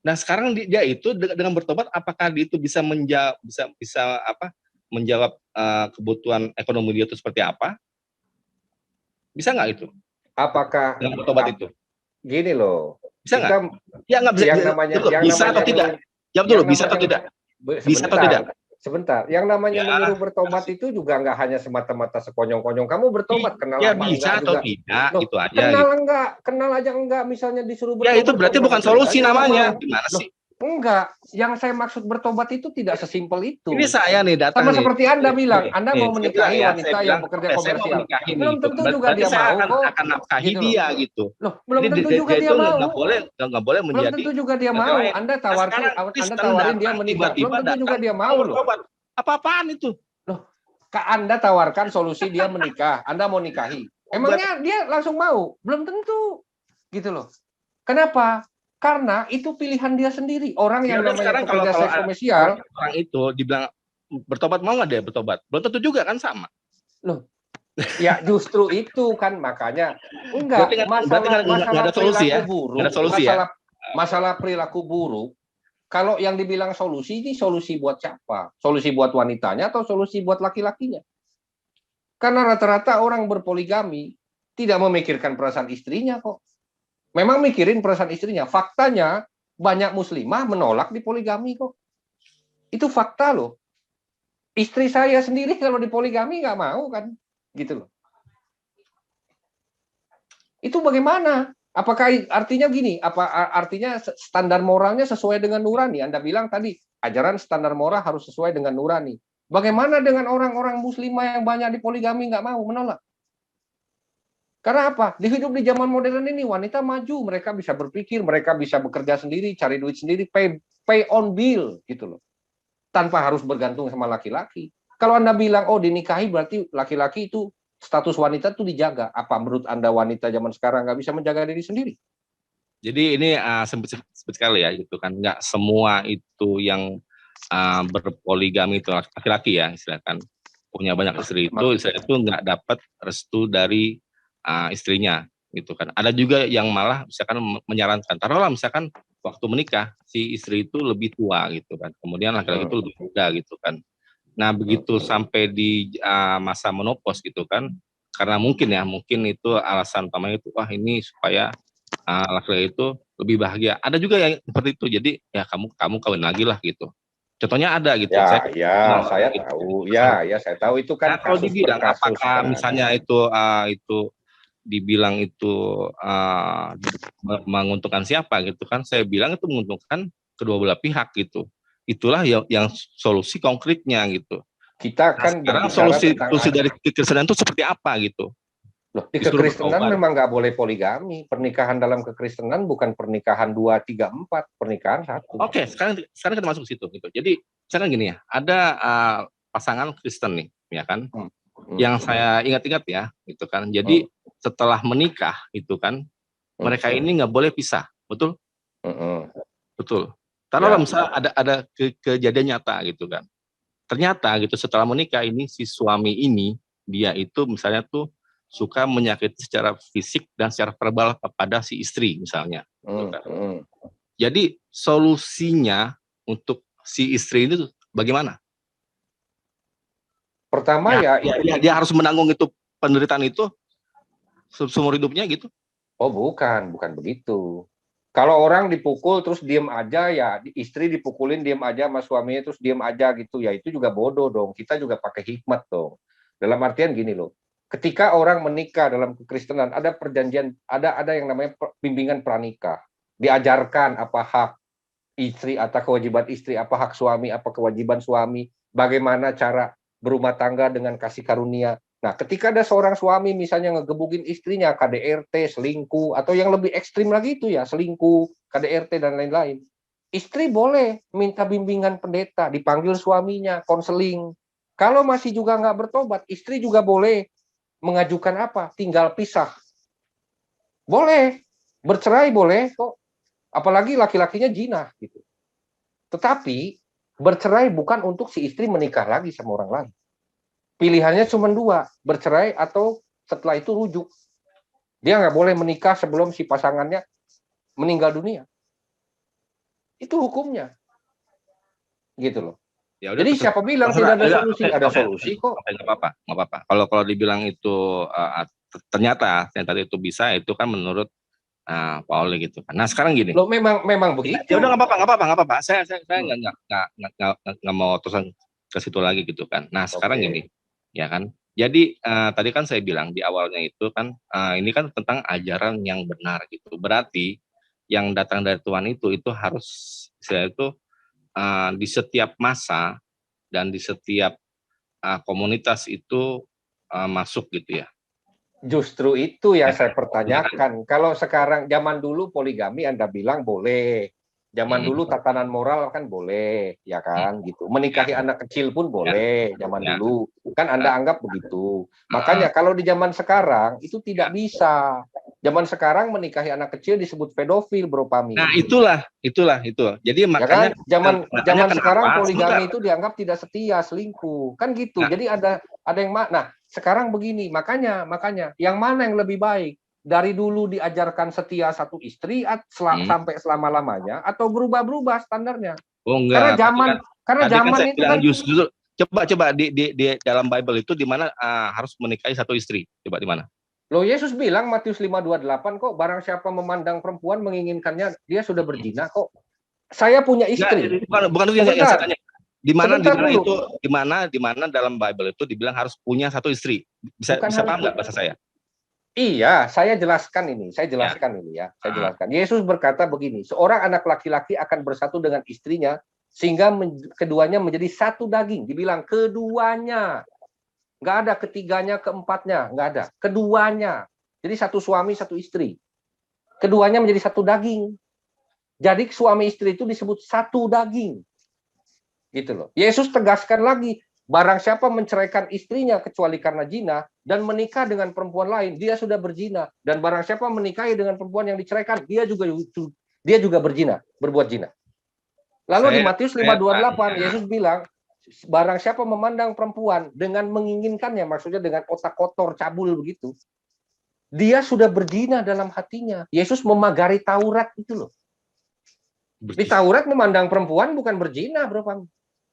S1: Nah sekarang dia itu dengan bertobat, apakah dia itu bisa menjawab kebutuhan ekonomi dia itu seperti apa? Bisa nggak itu?
S3: Apakah
S1: dengan bertobat itu?
S3: Gini loh.
S1: Bisa nggak? Ya nggak bisa.
S3: Yang namanya
S1: bisa atau tidak? Jawab dulu, bisa atau tidak? Bisa atau tidak?
S3: Sebentar, yang namanya menyuruh bertobat itu juga nggak hanya semata-mata sekonyong-konyong. Kamu bertobat kenal
S1: ya,
S3: apa
S1: bisa
S3: enggak
S1: atau
S3: juga.
S1: tidak,
S3: Loh,
S1: itu aja.
S3: Kenal
S1: gitu.
S3: enggak, kenal aja enggak, misalnya disuruh bertobat.
S1: Ya itu berarti bukan solusi namanya. Gimana sih?
S3: Enggak, yang saya maksud bertobat itu tidak sesimpel itu.
S1: Ini saya nih datang
S3: sama
S1: nih.
S3: Seperti Anda bilang, Anda mau menikahi wanita yang bekerja komersial.
S1: Belum
S3: tentu juga dia mau kok.
S1: akan nafkahi dia gitu.
S3: Loh, belum tentu juga dia mau.
S1: Nggak boleh menjadi.
S3: Belum tentu juga dia mau. Anda tawarin dia menikah. Belum tentu juga dia mau loh.
S1: Apa-apaan itu?
S3: Loh, Anda tawarkan solusi dia menikah, Anda mau nikahi. Emangnya dia langsung mau? Belum tentu. Gitu loh. Kenapa? Karena itu pilihan dia sendiri. Orang yang namanya pekerja seks komersial,
S1: orang itu dibilang bertobat, mau nggak dia bertobat? Belum tentu juga kan, sama.
S3: Loh, ya justru itu kan makanya enggak masalah perilaku buruk, masalah perilaku buruk. Kalau yang dibilang solusi ini solusi buat siapa? Solusi buat wanitanya atau solusi buat laki-lakinya? Karena rata-rata orang berpoligami tidak memikirkan perasaan istrinya kok. Memang mikirin perasaan istrinya. Faktanya banyak muslimah menolak dipoligami kok. Itu fakta loh. Istri saya sendiri kalau dipoligami nggak mau kan, gitu loh. Itu bagaimana? Apakah artinya gini? Artinya standar moralnya sesuai dengan nurani? Anda bilang tadi ajaran standar moral harus sesuai dengan nurani. Bagaimana dengan orang-orang muslimah yang banyak dipoligami nggak mau, menolak? Karena apa? Hidup di zaman modern ini wanita maju, mereka bisa berpikir, mereka bisa bekerja sendiri, cari duit sendiri, pay on bill gitu loh. Tanpa harus bergantung sama laki-laki. Kalau Anda bilang dinikahi berarti laki-laki itu status wanita itu dijaga. Apa menurut Anda wanita zaman sekarang nggak bisa menjaga diri sendiri?
S1: Jadi ini sempit sekali ya gitu kan. Nggak semua itu yang berpoligami itu laki-laki ya, istilahkan punya banyak istri itu nggak dapat restu dari istrinya gitu kan. Ada juga yang malah misalkan menyarankan, taruhlah misalkan waktu menikah si istri itu lebih tua gitu kan, kemudian laki-laki itu lebih muda gitu kan. Nah begitu sampai di masa menopause gitu kan, karena mungkin itu alasan utamanya itu, wah ini supaya laki-laki itu lebih bahagia. Ada juga yang seperti itu. Jadi ya kamu kawin lagi lah gitu. Contohnya ada gitu.
S3: Ya,
S1: Saya
S3: ya,
S1: kenal
S3: saya
S1: gitu.
S3: tahu. Ya, ya, saya tahu itu
S1: Nah
S3: kan
S1: kalau
S3: kasus per
S1: dibilang
S3: kasus
S1: apakah
S3: kan.
S1: misalnya itu dibilang itu menguntungkan siapa gitu kan? Saya bilang itu menguntungkan kedua belah pihak gitu. Itulah yang solusi konkretnya gitu.
S3: Kita
S1: Nah
S3: kan
S1: sekarang
S3: berbicara
S1: solusi
S3: tentang
S1: solusi dari kekristenan itu seperti apa gitu?
S3: loh, di
S1: Disuruh
S3: kekristenan
S1: bertobat.
S3: memang nggak boleh poligami. Pernikahan dalam kekristenan bukan pernikahan 2, 3, 4, pernikahan 1.
S1: Oke, sekarang kita masuk ke situ gitu. Jadi sekarang gini ya, ada pasangan Kristen nih, ya kan? Yang saya ingat-ingat ya, gitu kan. Jadi setelah menikah itu kan, mereka ini nggak boleh pisah, betul? Betul. Taruhlah
S3: Ya.
S1: misalnya ada kejadian nyata gitu kan. Ternyata gitu setelah menikah ini si suami ini dia itu misalnya tuh suka menyakiti secara fisik dan secara verbal kepada si istri misalnya. Gitu kan. Jadi solusinya untuk si istri ini tuh bagaimana?
S3: Pertama ya,
S1: Dia harus menanggung itu penderitaan itu seumur hidupnya gitu.
S3: oh bukan begitu. Kalau orang dipukul terus diem aja ya, istri dipukulin diem aja sama suaminya terus diem aja gitu ya, itu juga bodoh dong. Kita juga pakai hikmat dong. Dalam artian gini loh, ketika orang menikah dalam kekristenan ada perjanjian, ada yang namanya bimbingan pranikah. Diajarkan apa hak istri atau kewajiban istri, apa hak suami, apa kewajiban suami, bagaimana cara berumah tangga dengan kasih karunia. Nah, ketika ada seorang suami misalnya ngegebukin istrinya, KDRT, selingkuh, atau yang lebih ekstrim lagi itu ya, selingkuh, KDRT, dan lain-lain. Istri boleh minta bimbingan pendeta, dipanggil suaminya, konseling. Kalau masih juga nggak bertobat, istri juga boleh mengajukan apa? Tinggal pisah. Boleh. Bercerai boleh kok. Apalagi laki-lakinya jinah gitu. Tetapi bercerai bukan untuk si istri menikah lagi sama orang lain. Pilihannya cuma dua, bercerai atau setelah itu rujuk. Dia nggak boleh menikah sebelum si pasangannya meninggal dunia. Itu hukumnya. Gitu loh.
S1: Ya udah,
S3: Jadi siapa bilang tidak ada solusi? Ada solusi kok.
S1: Nggak apa-apa. Kalau dibilang itu ternyata itu bisa, itu kan menurut Pak Oli gitu kan. Nah sekarang gini.
S3: Loh memang begitu.
S1: Ya udah nggak apa-apa. Saya nggak mau terusan ke situ lagi gitu kan. Nah sekarang gini, ya kan. Jadi tadi kan saya bilang di awalnya itu kan ini kan tentang ajaran yang benar gitu. Berarti yang datang dari Tuhan itu harus saya itu di setiap masa dan di setiap komunitas itu masuk gitu ya.
S3: Justru itu yang saya pertanyakan. Kalau sekarang, zaman dulu poligami Anda bilang boleh. Zaman dulu tatanan moral kan boleh, ya kan gitu. Menikahi anak kecil pun boleh zaman dulu. Kan Anda anggap begitu. Makanya kalau di zaman sekarang itu tidak bisa. Zaman sekarang menikahi anak kecil disebut pedofil, Bro Pami.
S1: Nah, itulah. Jadi makanya
S3: ya kan? Zaman sekarang poligami itu dianggap tidak setia, selingkuh. Kan gitu. Nah, jadi ada yang nah, sekarang begini, makanya yang mana yang lebih baik? Dari dulu diajarkan setia satu istri sampai selama-lamanya atau berubah-berubah standarnya?
S1: Oh enggak.
S3: Karena zaman itu kan
S1: justru coba di dalam Bible itu di mana harus menikahi satu istri. Coba di mana?
S3: Loh, Yesus bilang Matius 5:28 kok, barang siapa memandang perempuan menginginkannya, dia sudah berzina kok. Saya punya istri.
S1: Bukan itu yang saya tanya. Di mana dalam Bible itu dibilang harus punya satu istri? Bisa paham nggak bahasa saya?
S3: Iya, saya jelaskan ini. Saya jelaskan. Yesus berkata begini, seorang anak laki-laki akan bersatu dengan istrinya sehingga keduanya menjadi satu daging. Dibilang keduanya. Nggak ada ketiganya, keempatnya. Nggak ada. Keduanya. Jadi satu suami, satu istri. Keduanya menjadi satu daging. Jadi suami istri itu disebut satu daging. Gitu loh. Yesus tegaskan lagi, barang siapa menceraikan istrinya kecuali karena zina, dan menikah dengan perempuan lain, dia sudah berzina. Dan barang siapa menikahi dengan perempuan yang diceraikan, dia juga berzina, berbuat zina. Lalu di Matius 5:28 Yesus bilang, barang siapa memandang perempuan dengan menginginkannya, maksudnya dengan otak kotor, cabul begitu, dia sudah berzina dalam hatinya. Yesus memagari Taurat itu loh. Di Taurat memandang perempuan bukan berzina, bro.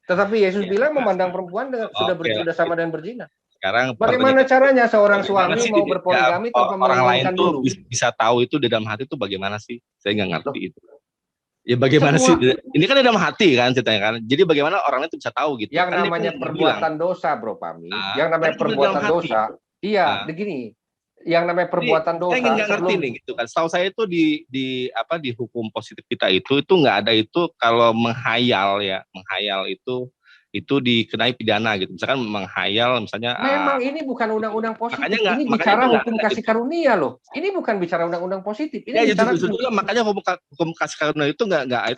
S3: Tetapi Yesus bilang memandang perempuan sudah sama dengan berzina.
S1: Sekarang
S3: bagaimana caranya seorang suami mau berpoligami tanpa
S1: orang lain
S3: menginginkan
S1: tuh
S3: dulu?
S1: bisa tahu itu di dalam hati itu bagaimana sih? Saya nggak ngerti itu. Ya bagaimana sih? Ini kan di dalam hati kan ceritanya kan. Jadi bagaimana orang lain itu bisa tahu gitu?
S3: Yang
S1: kan
S3: namanya perbuatan dosa, bro Pami. Yang namanya
S1: kan
S3: perbuatan dosa. Iya, begini. Yang namanya perbuatan dosa.
S1: Saya nggak ngerti nih gitu kan. Setahu saya itu di hukum positif kita itu nggak ada itu kalau menghayal itu dikenai pidana gitu. Misalkan menghayal misalnya.
S3: Memang ini bukan undang-undang positif. Ini bicara hukum kasih karunia loh. Ini bukan bicara undang-undang positif. Ini bicara
S1: makanya hukum kasih karunia itu nggak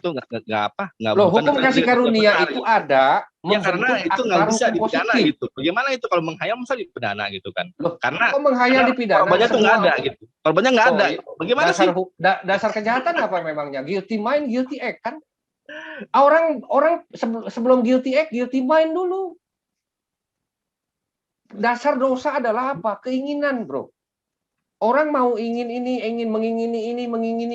S3: loh, hukum kasih karunia itu ada.
S1: Ya karena itu nggak bisa dipidana gitu. Bagaimana itu kalau menghayal masa dipidana gitu kan?
S3: Loh,
S1: karena
S3: menghayal dipidana.
S1: Korbannya tuh nggak ada gitu. Korbannya nggak ada. Bagaimana sih?
S3: Dasar kejahatan apa memangnya? Guilty mind, guilty act kan? Orang sebelum guilty act, guilty mind dulu. Dasar dosa adalah apa? Keinginan, bro. Orang mau mengingini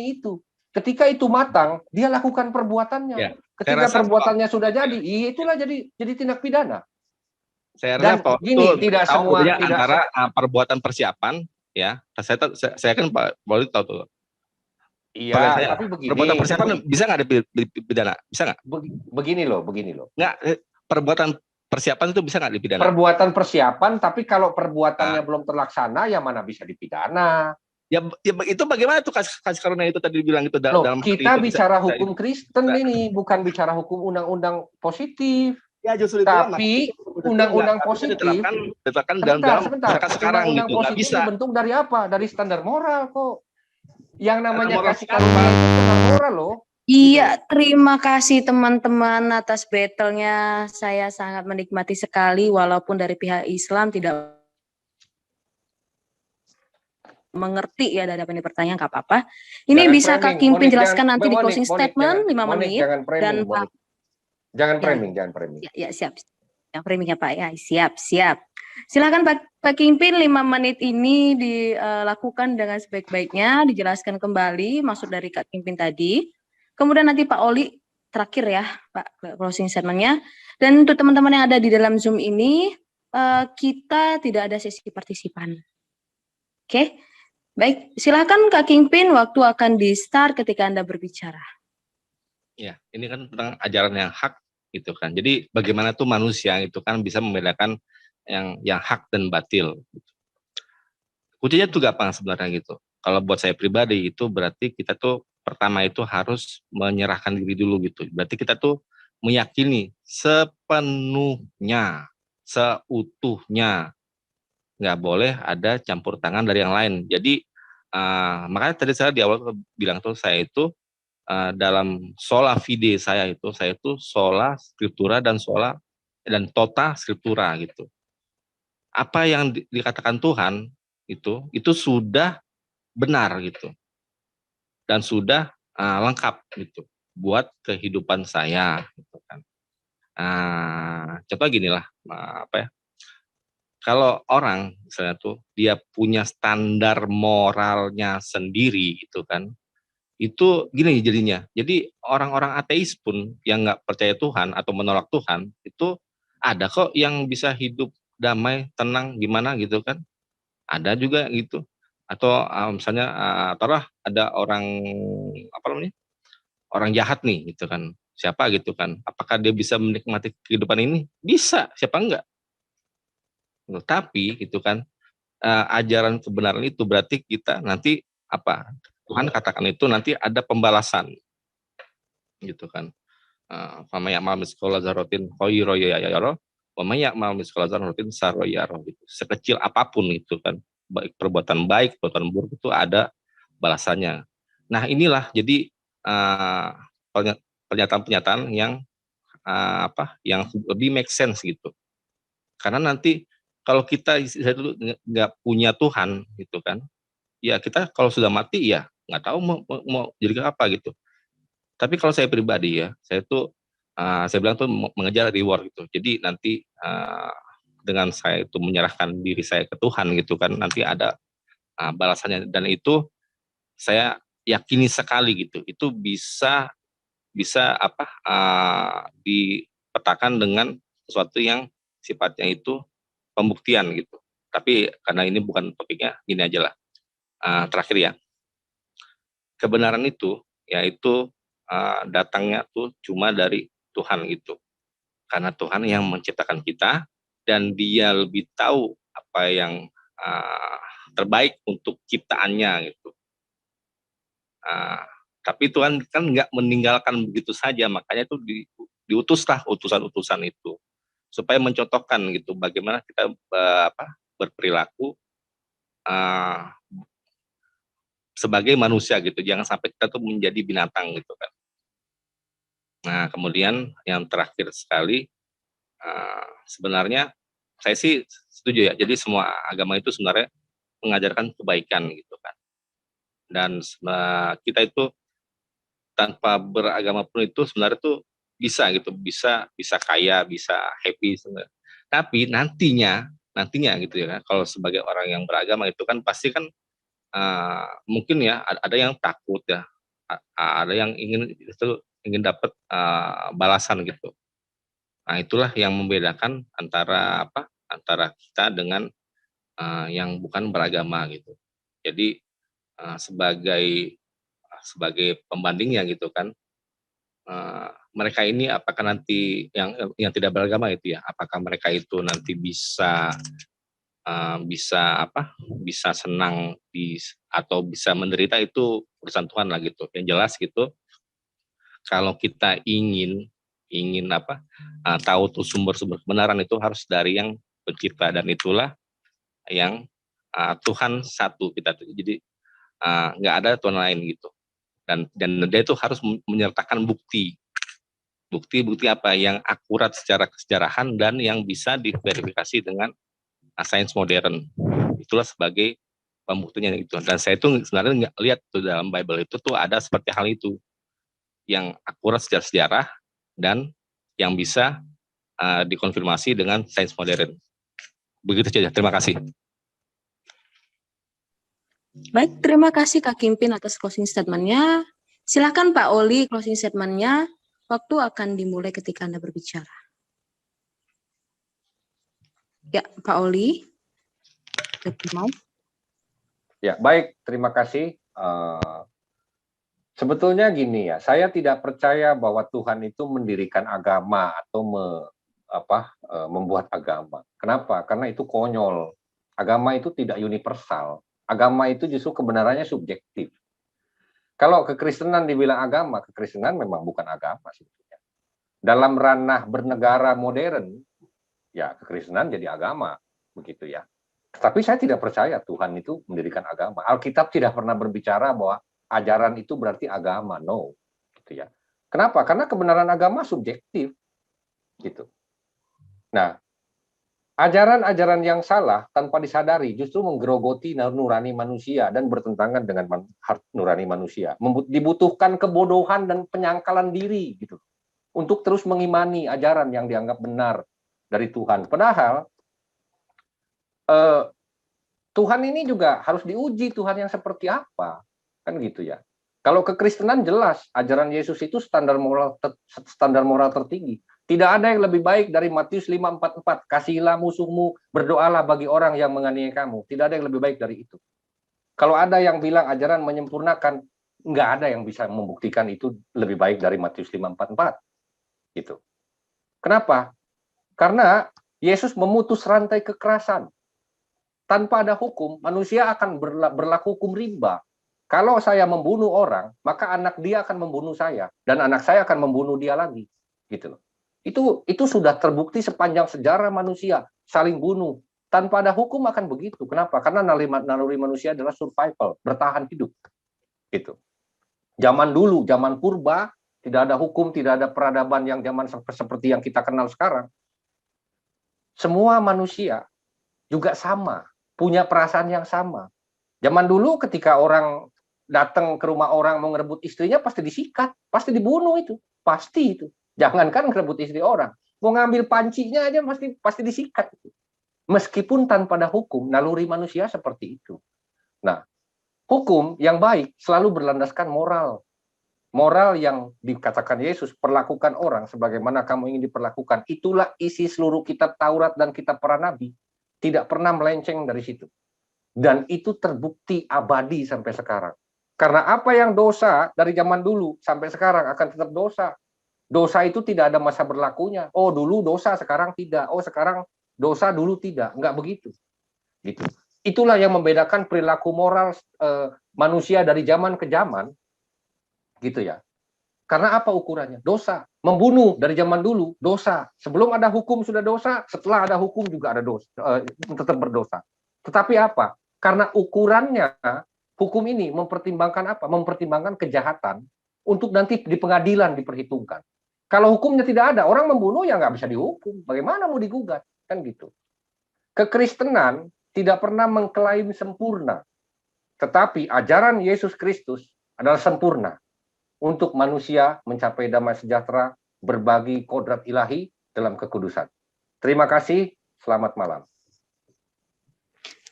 S3: itu. Ketika itu matang, dia lakukan perbuatannya. Ya, ketika perbuatannya sudah jadi, itulah jadi tindak pidana.
S1: Saya rasa
S3: gini, tidak semua
S1: antara perbuatan persiapan, ya. Saya kan Pak Boleh tahu tuh.
S3: Iya, tapi begini.
S1: Perbuatan persiapan bisa nggak dipidana? Bisa nggak?
S3: Begini loh.
S1: Nggak, perbuatan persiapan itu bisa nggak dipidana?
S3: Perbuatan persiapan, tapi kalau perbuatannya belum terlaksana, ya mana bisa dipidana?
S1: Ya itu bagaimana tuh kasih karunia itu tadi bilang itu
S3: dalam kita bicara hukum Kristen ini, bukan bicara hukum undang-undang positif.
S1: Ya justru
S3: tapi undang-undang positif
S1: ditetapkan dalam masyarakat sekarang gitu.
S3: Undang-undang positif dibentuk dari apa? Dari standar moral kok. Yang namanya kasih karunia itu standar moral loh.
S2: Iya, terima kasih teman-teman atas battle-nya. Saya sangat menikmati sekali walaupun dari pihak Islam tidak mengerti ya dari apa ini pertanyaan, nggak apa-apa. Ini jangan bisa Kak Kimpin jelaskan nanti di closing statement 5 menit. Dan Pak
S3: jangan framing.
S2: Ya, siap. Yang framingnya Pak ya, siap. Silakan Pak Kimpin 5 menit ini dilakukan dengan sebaik-baiknya, dijelaskan kembali maksud dari Kak Kimpin tadi. Kemudian nanti Pak Oli terakhir ya Pak closing statement-nya. Dan untuk teman-teman yang ada di dalam Zoom ini, kita tidak ada sesi partisipan. Oke, baik. Silakan Kak Kimpin, waktu akan di-start ketika Anda berbicara.
S1: Ya, ini kan tentang ajaran yang hak gitu kan. Jadi bagaimana tuh manusia itu kan bisa membedakan yang hak dan batil. Kuncinya tuh gampang sebenarnya gitu. Kalau buat saya pribadi itu berarti kita tuh pertama itu harus menyerahkan diri dulu gitu. Berarti kita tuh meyakini sepenuhnya, seutuhnya, nggak boleh ada campur tangan dari yang lain. Jadi makanya tadi saya di awal bilang tuh saya itu dalam sola fide saya itu sola scriptura dan tota scriptura gitu. Apa yang dikatakan Tuhan itu sudah benar gitu dan sudah lengkap gitu buat kehidupan saya gitu kan. Contoh gini lah, kalau orang misalnya tuh dia punya standar moralnya sendiri gitu kan, itu gini jadinya. Jadi orang-orang ateis pun yang nggak percaya Tuhan atau menolak Tuhan itu ada kok yang bisa hidup damai, tenang gimana gitu kan. Ada juga gitu. Atau misalnya taruhlah ada orang orang jahat nih gitu kan. Siapa gitu kan. Apakah dia bisa menikmati kehidupan ini? Bisa, siapa enggak? Tapi gitu kan ajaran kebenaran itu berarti kita nanti Tuhan katakan itu nanti ada pembalasan gitu kan. Fama ya'mal mithqala dzarratin khairan yarah wa may ya'mal mithqala dzarratin syarran yarah gitu. Sekecil apapun itu kan, baik perbuatan buruk itu ada balasannya. Nah, inilah jadi pernyataan-pernyataan yang yang lebih make sense gitu. Karena nanti kalau kita saya dulu nggak punya Tuhan gitu kan, ya kita kalau sudah mati ya nggak tahu mau jadi apa gitu. Tapi kalau saya pribadi ya, saya tuh saya bilang tuh mengejar reward gitu. Jadi nanti dengan saya itu menyerahkan diri saya ke Tuhan gitu kan, nanti ada balasannya, dan itu saya yakini sekali gitu. Itu bisa bisa apa dipetakan dengan sesuatu yang sifatnya itu pembuktian gitu. Tapi karena ini bukan topiknya, gini aja lah. Terakhir ya, kebenaran itu yaitu datangnya tuh cuma dari Tuhan gitu. Karena Tuhan yang menciptakan kita dan Dia lebih tahu apa yang terbaik untuk ciptaannya gitu. Tapi Tuhan kan nggak meninggalkan begitu saja, makanya itu diutuslah utusan-utusan itu supaya mencontohkan gitu bagaimana kita berperilaku sebagai manusia gitu, jangan sampai kita tuh menjadi binatang gitu kan. Nah kemudian yang terakhir sekali, sebenarnya saya sih setuju ya, jadi semua agama itu sebenarnya mengajarkan kebaikan gitu kan, dan kita itu tanpa beragama pun itu sebenarnya tuh bisa gitu, bisa kaya, bisa happy sebenarnya. Tapi nantinya gitu ya, kalau sebagai orang yang beragama itu kan pasti kan mungkin ya ada yang takut ya, ada yang ingin dapat balasan gitu. Nah itulah yang membedakan antara kita dengan yang bukan beragama gitu. Jadi sebagai pembandingnya gitu kan, mereka ini apakah nanti yang tidak beragama itu ya, apakah mereka itu nanti bisa senang atau bisa menderita, itu urusan Tuhan lah gitu. Yang jelas gitu, kalau kita ingin tahu tuh sumber-sumber kebenaran itu harus dari yang pencipta, dan itulah yang Tuhan satu kita tuh. Jadi nggak ada Tuhan lain gitu. Dan dia itu harus menyertakan bukti apa yang akurat secara kesejarahan dan yang bisa diverifikasi dengan sains modern. Itulah sebagai pembuktinya gitu. Dan saya itu sebenarnya nggak lihat tuh dalam Bible itu tuh ada seperti hal itu yang akurat secara sejarah dan yang bisa dikonfirmasi dengan sains modern. Begitu saja. Terima kasih.
S2: Baik, terima kasih Kak Kimpin atas closing statement-nya. Silakan Pak Oli closing statement-nya. Waktu akan dimulai ketika Anda berbicara. Ya, Pak Oli.
S3: Ya, baik. Terima kasih. Sebetulnya gini ya, saya tidak percaya bahwa Tuhan itu mendirikan agama atau membuat agama. Kenapa? Karena itu konyol. Agama itu tidak universal. Agama itu justru kebenarannya subjektif. Kalau kekristenan dibilang agama, kekristenan memang bukan agama sebetulnya. Dalam ranah bernegara modern, ya kekristenan jadi agama, begitu ya. Tapi saya tidak percaya Tuhan itu mendirikan agama. Alkitab tidak pernah berbicara bahwa ajaran itu berarti agama, no, gitu ya. Kenapa? Karena kebenaran agama subjektif, gitu. Nah, ajaran-ajaran yang salah tanpa disadari justru menggerogoti nurani manusia dan bertentangan dengan nurani manusia. Dibutuhkan kebodohan dan penyangkalan diri gitu untuk terus mengimani ajaran yang dianggap benar dari Tuhan. Padahal Tuhan ini juga harus diuji, Tuhan yang seperti apa, kan gitu ya. Kalau kekristenan jelas ajaran Yesus itu standar moral tertinggi. Tidak ada yang lebih baik dari Matius 5:44. Kasihilah musuhmu, berdoalah bagi orang yang menganiaya kamu. Tidak ada yang lebih baik dari itu. Kalau ada yang bilang ajaran menyempurnakan, nggak ada yang bisa membuktikan itu lebih baik dari Matius 5:44. Gitu. Kenapa? Karena Yesus memutus rantai kekerasan. Tanpa ada hukum, manusia akan berlaku hukum rimba. Kalau saya membunuh orang, maka anak dia akan membunuh saya, dan anak saya akan membunuh dia lagi. Gitu loh. Itu sudah terbukti sepanjang sejarah manusia saling bunuh. Tanpa ada hukum akan begitu. Kenapa? Karena naluri manusia adalah survival, bertahan hidup. Gitu. Zaman dulu, zaman purba, tidak ada hukum, tidak ada peradaban yang zaman seperti yang kita kenal sekarang. Semua manusia juga sama, punya perasaan yang sama. Zaman dulu ketika orang datang ke rumah orang mau ngerebut istrinya pasti disikat, pasti dibunuh itu, pasti itu. Jangankan ngerebut istri orang, mau ngambil pancinya aja pasti disikat. Meskipun tanpa ada hukum, naluri manusia seperti itu. Nah, hukum yang baik selalu berlandaskan moral. Moral yang dikatakan Yesus, perlakukan orang sebagaimana kamu ingin diperlakukan. Itulah isi seluruh kitab Taurat dan kitab para nabi. Tidak pernah melenceng dari situ. Dan itu terbukti abadi sampai sekarang. Karena apa yang dosa dari zaman dulu sampai sekarang akan tetap dosa. Dosa itu tidak ada masa berlakunya. Oh, dulu dosa, sekarang tidak. Oh, sekarang dosa, dulu tidak. Enggak begitu. Gitu. Itulah yang membedakan perilaku moral manusia dari zaman ke zaman. Gitu ya. Karena apa ukurannya? Dosa. Membunuh dari zaman dulu, dosa. Sebelum ada hukum sudah dosa, setelah ada hukum juga ada dosa, tetap berdosa. Tetapi apa? Karena ukurannya, hukum ini mempertimbangkan apa? Mempertimbangkan kejahatan untuk nanti di pengadilan diperhitungkan. Kalau hukumnya tidak ada, orang membunuh ya nggak bisa dihukum. Bagaimana mau digugat? Kan gitu. Kekristenan tidak pernah mengklaim sempurna. Tetapi ajaran Yesus Kristus adalah sempurna untuk manusia mencapai damai sejahtera, berbagi kodrat ilahi dalam kekudusan. Terima kasih, selamat malam.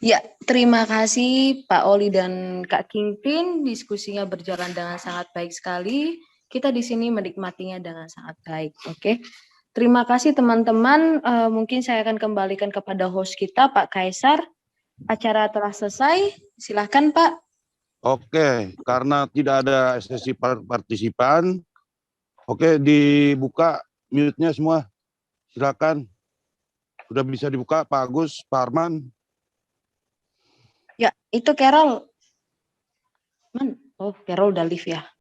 S2: Ya, terima kasih Pak Oli dan Kak Kingpin. Diskusinya berjalan dengan sangat baik sekali. Kita di sini menikmatinya dengan sangat baik. Oke. Terima kasih teman-teman. Mungkin saya akan kembalikan kepada host kita, Pak Kaisar. Acara telah selesai. Silakan Pak.
S4: Oke, karena tidak ada sesi partisipan, oke, dibuka mute-nya semua. Silakan. Sudah bisa dibuka Pak Agus, Pak Arman.
S2: Ya, itu Carol. Oh, Carol udah live ya.